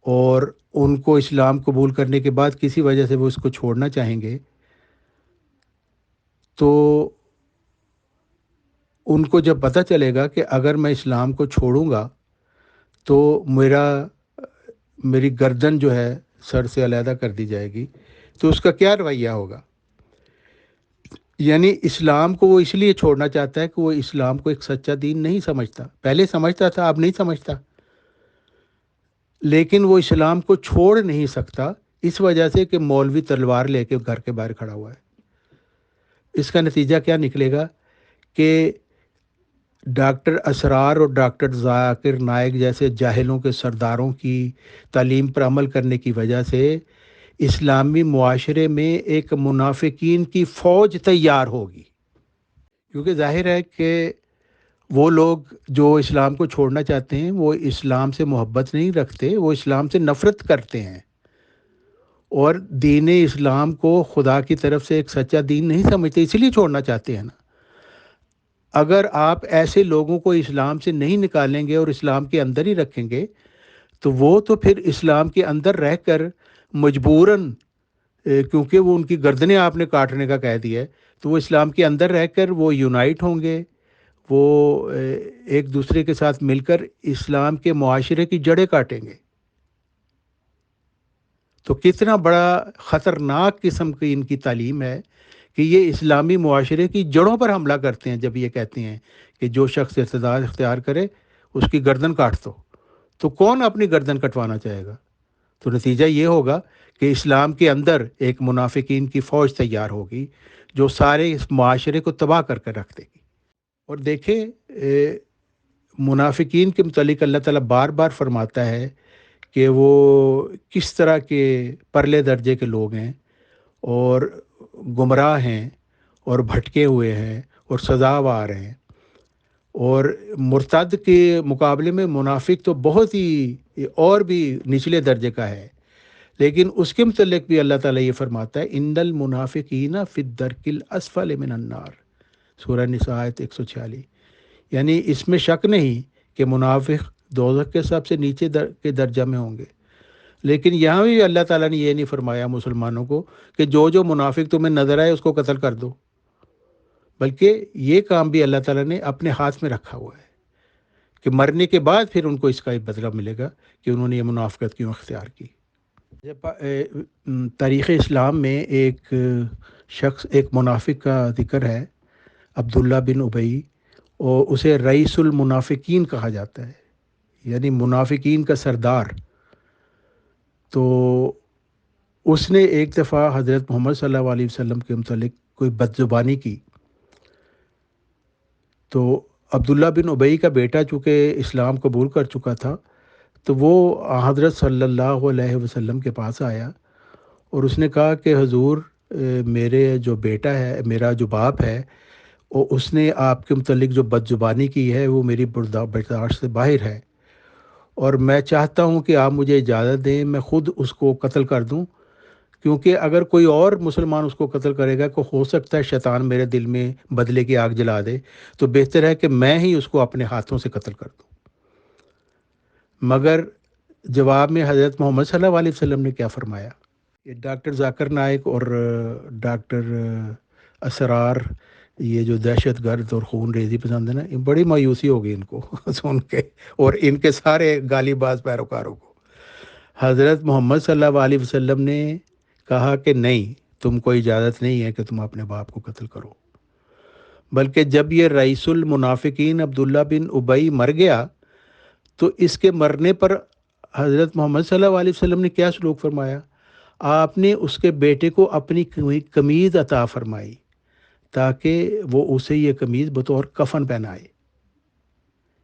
اور ان کو اسلام قبول کرنے کے بعد کسی وجہ سے وہ اس کو چھوڑنا چاہیں گے، تو ان کو جب پتہ چلے گا کہ اگر میں اسلام کو چھوڑوں گا تو میری گردن جو ہے سر سے علیحدہ کر دی جائے گی، تو اس کا کیا رویہ ہوگا؟ یعنی اسلام کو وہ اس لیے چھوڑنا چاہتا ہے کہ وہ اسلام کو ایک سچا دین نہیں سمجھتا، پہلے سمجھتا تھا، اب نہیں سمجھتا، لیکن وہ اسلام کو چھوڑ نہیں سکتا اس وجہ سے کہ مولوی تلوار لے کے گھر کے باہر کھڑا ہوا ہے۔ اس کا نتیجہ کیا نکلے گا کہ ڈاکٹر اسرار اور ڈاکٹر ذاکر نائک جیسے جاہلوں کے سرداروں کی تعلیم پر عمل کرنے کی وجہ سے اسلامی معاشرے میں ایک منافقین کی فوج تیار ہوگی، کیونکہ ظاہر ہے کہ وہ لوگ جو اسلام کو چھوڑنا چاہتے ہیں وہ اسلام سے محبت نہیں رکھتے، وہ اسلام سے نفرت کرتے ہیں اور دین اسلام کو خدا کی طرف سے ایک سچا دین نہیں سمجھتے، اسی لیے چھوڑنا چاہتے ہیں نا۔ اگر آپ ایسے لوگوں کو اسلام سے نہیں نکالیں گے اور اسلام کے اندر ہی رکھیں گے تو وہ تو پھر اسلام کے اندر رہ کر مجبوراً، کیونکہ وہ ان کی گردنیں آپ نے کاٹنے کا کہہ دیا ہے، تو وہ اسلام کے اندر رہ کر وہ یونائٹ ہوں گے، وہ ایک دوسرے کے ساتھ مل کر اسلام کے معاشرے کی جڑیں کاٹیں گے۔ تو کتنا بڑا خطرناک قسم کی ان کی تعلیم ہے کہ یہ اسلامی معاشرے کی جڑوں پر حملہ کرتے ہیں جب یہ کہتے ہیں کہ جو شخص ارتداد اختیار کرے اس کی گردن کاٹ دو۔ تو کون اپنی گردن کٹوانا چاہے گا؟ تو نتیجہ یہ ہوگا کہ اسلام کے اندر ایک منافقین کی فوج تیار ہوگی جو سارے اس معاشرے کو تباہ کر کے رکھ دے گی۔ اور دیکھیں منافقین کے متعلق اللہ تعالیٰ بار بار فرماتا ہے کہ وہ کس طرح کے پرلے درجے کے لوگ ہیں اور گمراہ ہیں اور بھٹکے ہوئے ہیں اور سزاوار ہیں، اور مرتد کے مقابلے میں منافق تو بہت ہی اور بھی نچلے درجے کا ہے، لیکن اس کے متعلق بھی اللہ تعالیٰ یہ فرماتا ہے ان المنافقین فی الدرک الاسفل من النار، سورہ نساء آیت 146۔ یعنی اس میں شک نہیں کہ منافق دوزخ کے سب سے نیچے کے درجہ میں ہوں گے، لیکن یہاں بھی اللہ تعالیٰ نے یہ نہیں فرمایا مسلمانوں کو کہ جو جو منافق تمہیں نظر آئے اس کو قتل کر دو، بلکہ یہ کام بھی اللہ تعالیٰ نے اپنے ہاتھ میں رکھا ہوا ہے کہ مرنے کے بعد پھر ان کو اس کا بدلہ ملے گا کہ انہوں نے یہ منافقت کیوں اختیار کی۔ تاریخ اسلام میں ایک شخص، ایک منافق کا ذکر ہے، عبداللہ بن ابی، اور اسے رئیس المنافقین کہا جاتا ہے، یعنی منافقین کا سردار۔ تو اس نے ایک دفعہ حضرت محمد صلی اللہ علیہ وسلم کے متعلق کوئی بدزبانی کی، تو عبداللہ بن ابی کا بیٹا چونکہ اسلام قبول کر چکا تھا تو وہ حضرت صلی اللہ علیہ وسلم کے پاس آیا اور اس نے کہا کہ حضور میرے جو بیٹا ہے، میرا جو باپ ہے، اس نے آپ کے متعلق جو بدزبانی کی ہے وہ میری برداشت سے باہر ہے، اور میں چاہتا ہوں کہ آپ مجھے اجازت دیں میں خود اس کو قتل کر دوں، کیونکہ اگر کوئی اور مسلمان اس کو قتل کرے گا تو ہو سکتا ہے شیطان میرے دل میں بدلے کی آگ جلا دے، تو بہتر ہے کہ میں ہی اس کو اپنے ہاتھوں سے قتل کر دوں۔ مگر جواب میں حضرت محمد صلی اللہ علیہ وسلم نے کیا فرمایا؟ یہ ڈاکٹر ذاکر نائک اور ڈاکٹر اسرار، یہ جو دہشت گرد اور خون ریزی پسند ہے نا، یہ بڑی مایوسی ہوگی ان کو سن کے، اور ان کے سارے گالی باز پیروکاروں کو۔ حضرت محمد صلی اللہ علیہ وسلم نے کہا کہ نہیں، تم کو اجازت نہیں ہے کہ تم اپنے باپ کو قتل کرو، بلکہ جب یہ رئیس المنافقین عبداللہ بن ابی مر گیا تو اس کے مرنے پر حضرت محمد صلی اللہ علیہ وسلم نے کیا سلوک فرمایا؟ آپ نے اس کے بیٹے کو اپنی قمیض عطا فرمائی تاکہ وہ اسے یہ قمیض بطور کفن پہنائے۔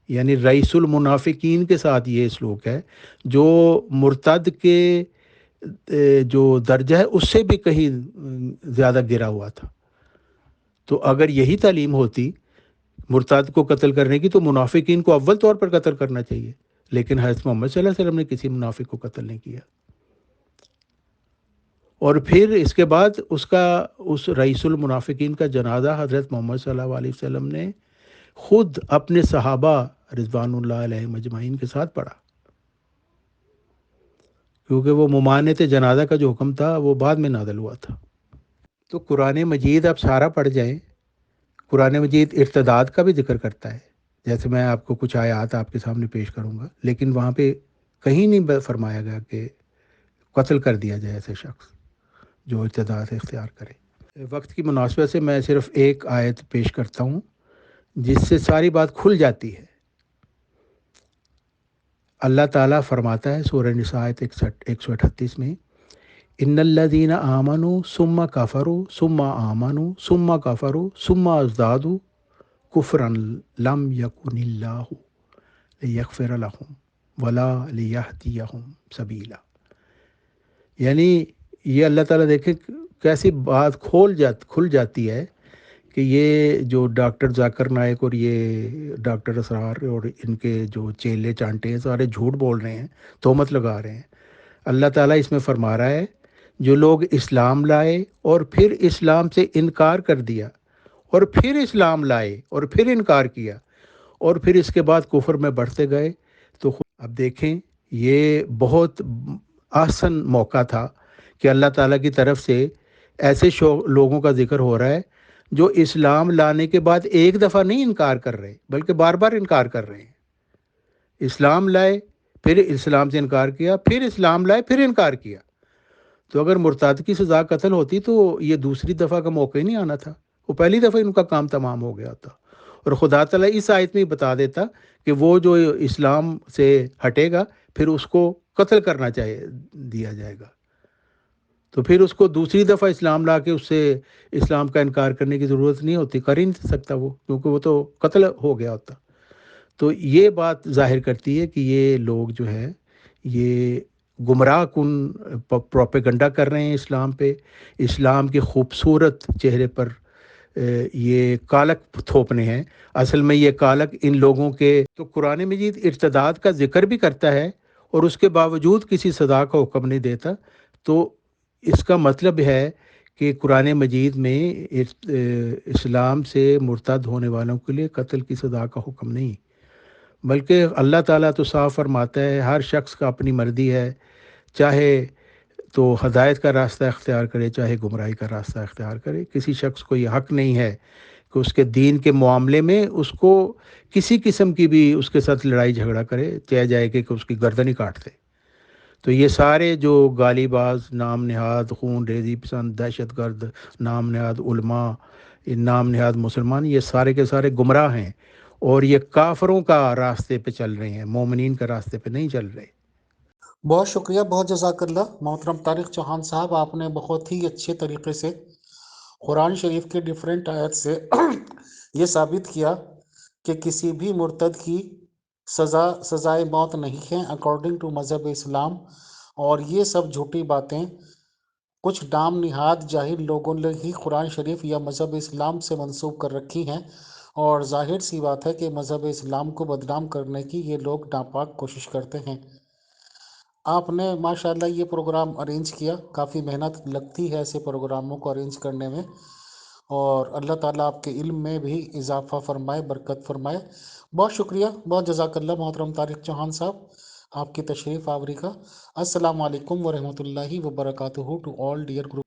یعنی رئیس المنافقین کے ساتھ یہ سلوک ہے، جو مرتد کے جو درجہ ہے اس سے بھی کہیں زیادہ گرا ہوا تھا۔ تو اگر یہی تعلیم ہوتی مرتد کو قتل کرنے کی تو منافقین کو اول طور پر قتل کرنا چاہیے، لیکن حضرت محمد صلی اللہ علیہ وسلم نے کسی منافق کو قتل نہیں کیا۔ اور پھر اس کے بعد اس رئیس المنافقین کا جنازہ حضرت محمد صلی اللہ علیہ وسلم نے خود اپنے صحابہ رضوان اللہ علیہ مجمعین کے ساتھ پڑھا، کیونکہ وہ ممانعت جنازہ کا جو حکم تھا وہ بعد میں نازل ہوا تھا۔ تو قرآن مجید آپ سارا پڑھ جائیں، قرآن مجید ارتداد کا بھی ذکر کرتا ہے، جیسے میں آپ کو کچھ آیات آپ کے سامنے پیش کروں گا، لیکن وہاں پہ کہیں نہیں فرمایا گیا کہ قتل کر دیا جائے ایسے شخص جو ارتداد اختیار کرے۔ وقت کی مناسبت سے میں صرف ایک آیت پیش کرتا ہوں جس سے ساری بات کھل جاتی ہے۔ اللہ تعالیٰ فرماتا ہے سورہ نساء 138 میں، ان الذین آمنوا ثم کفروا ثم آمنوا ثم کفروا ثم ازدادوا کفرا لم یکن اللہ لیغفر لهم ولا لیہدیہم سبیلا۔ یعنی یہ اللہ تعالیٰ دیکھیں کیسی بات کھل جاتی ہے کہ یہ جو ڈاکٹر ذاکر نائک اور یہ ڈاکٹر اسرار اور ان کے جو چیلے چانٹے ہیں سارے جھوٹ بول رہے ہیں، تہمت لگا رہے ہیں۔ اللہ تعالیٰ اس میں فرما رہا ہے جو لوگ اسلام لائے اور پھر اسلام سے انکار کر دیا اور پھر اسلام لائے اور پھر انکار کیا اور پھر اس کے بعد کفر میں بڑھتے گئے، تو اب دیکھیں یہ بہت آسن موقع تھا کہ اللہ تعالیٰ کی طرف سے ایسے لوگوں کا ذکر ہو رہا ہے جو اسلام لانے کے بعد ایک دفعہ نہیں انکار کر رہے بلکہ بار بار انکار کر رہے ہیں۔ اسلام لائے پھر اسلام سے انکار کیا، پھر اسلام لائے پھر انکار کیا۔ تو اگر مرتد کی سزا قتل ہوتی تو یہ دوسری دفعہ کا موقع ہی نہیں آنا تھا، وہ پہلی دفعہ ان کا کام تمام ہو گیا تھا۔ اور خدا تعالیٰ اس آیت میں بتا دیتا کہ وہ جو اسلام سے ہٹے گا پھر اس کو قتل کرنا دیا جائے گا، تو پھر اس کو دوسری دفعہ اسلام لا کے اس سے اسلام کا انکار کرنے کی ضرورت نہیں ہوتی، کر ہی نہیں سکتا وہ، کیونکہ وہ تو قتل ہو گیا ہوتا۔ تو یہ بات ظاہر کرتی ہے کہ یہ لوگ جو ہے یہ گمراہ کن پروپیگنڈا کر رہے ہیں اسلام پہ، اسلام کے خوبصورت چہرے پر یہ کالک تھوپنے ہیں۔ اصل میں یہ کالک ان لوگوں کے، تو قرآن مجید ارتداد کا ذکر بھی کرتا ہے اور اس کے باوجود کسی سزا کا حکم نہیں دیتا، تو اس کا مطلب ہے کہ قرآن مجید میں اسلام سے مرتد ہونے والوں کے لیے قتل کی سزا کا حکم نہیں، بلکہ اللہ تعالیٰ تو صاف فرماتا ہے ہر شخص کا اپنی مرضی ہے، چاہے تو ہدایت کا راستہ اختیار کرے چاہے گمراہی کا راستہ اختیار کرے۔ کسی شخص کو یہ حق نہیں ہے کہ اس کے دین کے معاملے میں اس کو کسی قسم کی بھی اس کے ساتھ لڑائی جھگڑا کرے، چاہے جائے کہ اس کی گردن ہی کاٹ دے۔ تو یہ سارے جو گالی باز، نام نہاد خون ریزی پسند، دہشت گرد، نام نہاد علماء، نام نہاد مسلمان، یہ سارے کے سارے گمراہ ہیں اور یہ کافروں کا راستے پہ چل رہے ہیں، مومنین کا راستے پہ نہیں چل رہے۔ بہت شکریہ، بہت جزاک اللہ محترم طارق چوہان صاحب، آپ نے بہت ہی اچھے طریقے سے قرآن شریف کے ڈیفرنٹ آیت سے یہ ثابت کیا کہ کسی بھی مرتد کی سزائے موت نہیں ہے اکارڈنگ ٹو مذہب اسلام، اور یہ سب جھوٹی باتیں کچھ نام نہاد جاہل لوگوں نے ہی قرآن شریف یا مذہب اسلام سے منسوب کر رکھی ہیں، اور ظاہر سی بات ہے کہ مذہب اسلام کو بدنام کرنے کی یہ لوگ ناپاک کوشش کرتے ہیں۔ آپ نے ماشاءاللہ یہ پروگرام ارینج کیا، کافی محنت لگتی ہے ایسے پروگراموں کو ارینج کرنے میں، اور اللہ تعالیٰ آپ کے علم میں بھی اضافہ فرمائے، برکت فرمائے۔ بہت شکریہ، بہت جزاک اللہ محترم طارق چوہان صاحب آپ کی تشریف آوری کا۔ السلام علیکم ورحمۃ اللہ وبرکاتہ ٹو آل ڈیئر گروپ۔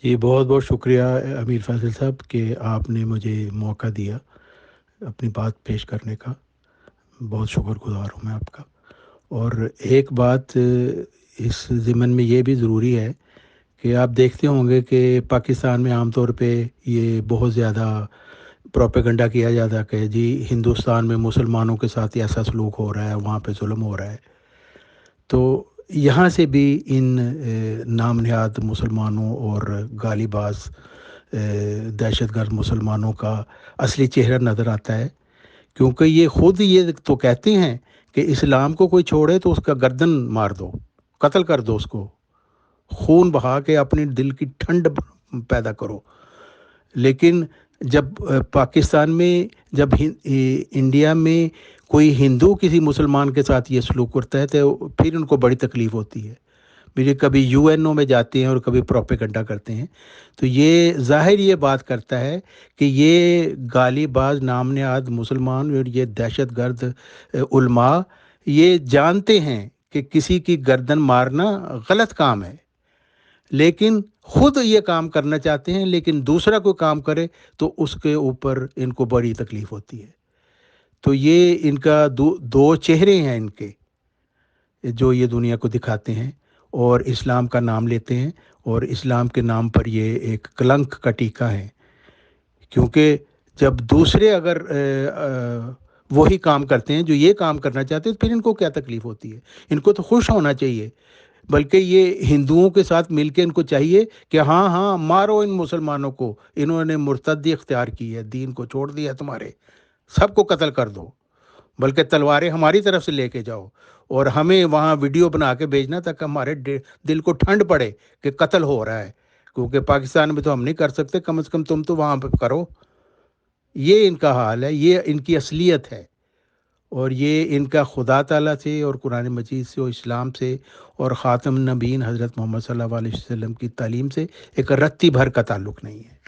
جی بہت بہت شکریہ امیر فاضل صاحب کہ آپ نے مجھے موقع دیا اپنی بات پیش کرنے کا، بہت شکر گزار ہوں میں آپ کا۔ اور ایک بات اس ضمن میں یہ بھی ضروری ہے کہ آپ دیکھتے ہوں گے کہ پاکستان میں عام طور پہ یہ بہت زیادہ پروپیگنڈا کیا جاتا ہے کہ جی ہندوستان میں مسلمانوں کے ساتھ ایسا سلوک ہو رہا ہے، وہاں پہ ظلم ہو رہا ہے۔ تو یہاں سے بھی ان نام نہاد مسلمانوں اور گالی باز دہشت گرد مسلمانوں کا اصلی چہرہ نظر آتا ہے، کیونکہ یہ خود یہ تو کہتے ہیں کہ اسلام کو کوئی چھوڑے تو اس کا گردن مار دو، قتل کر دو، اس کو خون بہا کے اپنی دل کی ٹھنڈ پیدا کرو۔ لیکن جب پاکستان میں، جب انڈیا میں کوئی ہندو کسی مسلمان کے ساتھ یہ سلوک کرتا ہے تو پھر ان کو بڑی تکلیف ہوتی ہے۔ میرے کبھی یو این او میں جاتے ہیں اور کبھی پروپیگنڈا کرتے ہیں، تو یہ ظاہر یہ بات کرتا ہے کہ یہ گالی باز نام نہاد مسلمان اور یہ دہشت گرد علماء یہ جانتے ہیں کہ کسی کی گردن مارنا غلط کام ہے، لیکن خود یہ کام کرنا چاہتے ہیں، لیکن دوسرا کوئی کام کرے تو اس کے اوپر ان کو بڑی تکلیف ہوتی ہے۔ تو یہ ان کا دو چہرے ہیں ان کے، جو یہ دنیا کو دکھاتے ہیں اور اسلام کا نام لیتے ہیں، اور اسلام کے نام پر یہ ایک کلنک کا ٹیکہ ہے۔ کیونکہ جب دوسرے اگر وہی کام کرتے ہیں جو یہ کام کرنا چاہتے ہیں، پھر ان کو کیا تکلیف ہوتی ہے؟ ان کو تو خوش ہونا چاہیے، بلکہ یہ ہندوؤں کے ساتھ مل کے ان کو چاہیے کہ ہاں مارو ان مسلمانوں کو، انہوں نے مرتدی اختیار کی ہے، دین کو چھوڑ دیا تمہارے، سب کو قتل کر دو، بلکہ تلواریں ہماری طرف سے لے کے جاؤ، اور ہمیں وہاں ویڈیو بنا کے بھیجنا تاکہ ہمارے دل کو ٹھنڈ پڑے کہ قتل ہو رہا ہے، کیونکہ پاکستان میں تو ہم نہیں کر سکتے، کم از کم تم تو وہاں پہ کرو۔ یہ ان کا حال ہے، یہ ان کی اصلیت ہے، اور یہ ان کا خدا تعالیٰ سے اور قرآن مجید سے اور اسلام سے اور خاتم النبیین حضرت محمد صلی اللہ علیہ وسلم کی تعلیم سے ایک رتی بھر کا تعلق نہیں ہے۔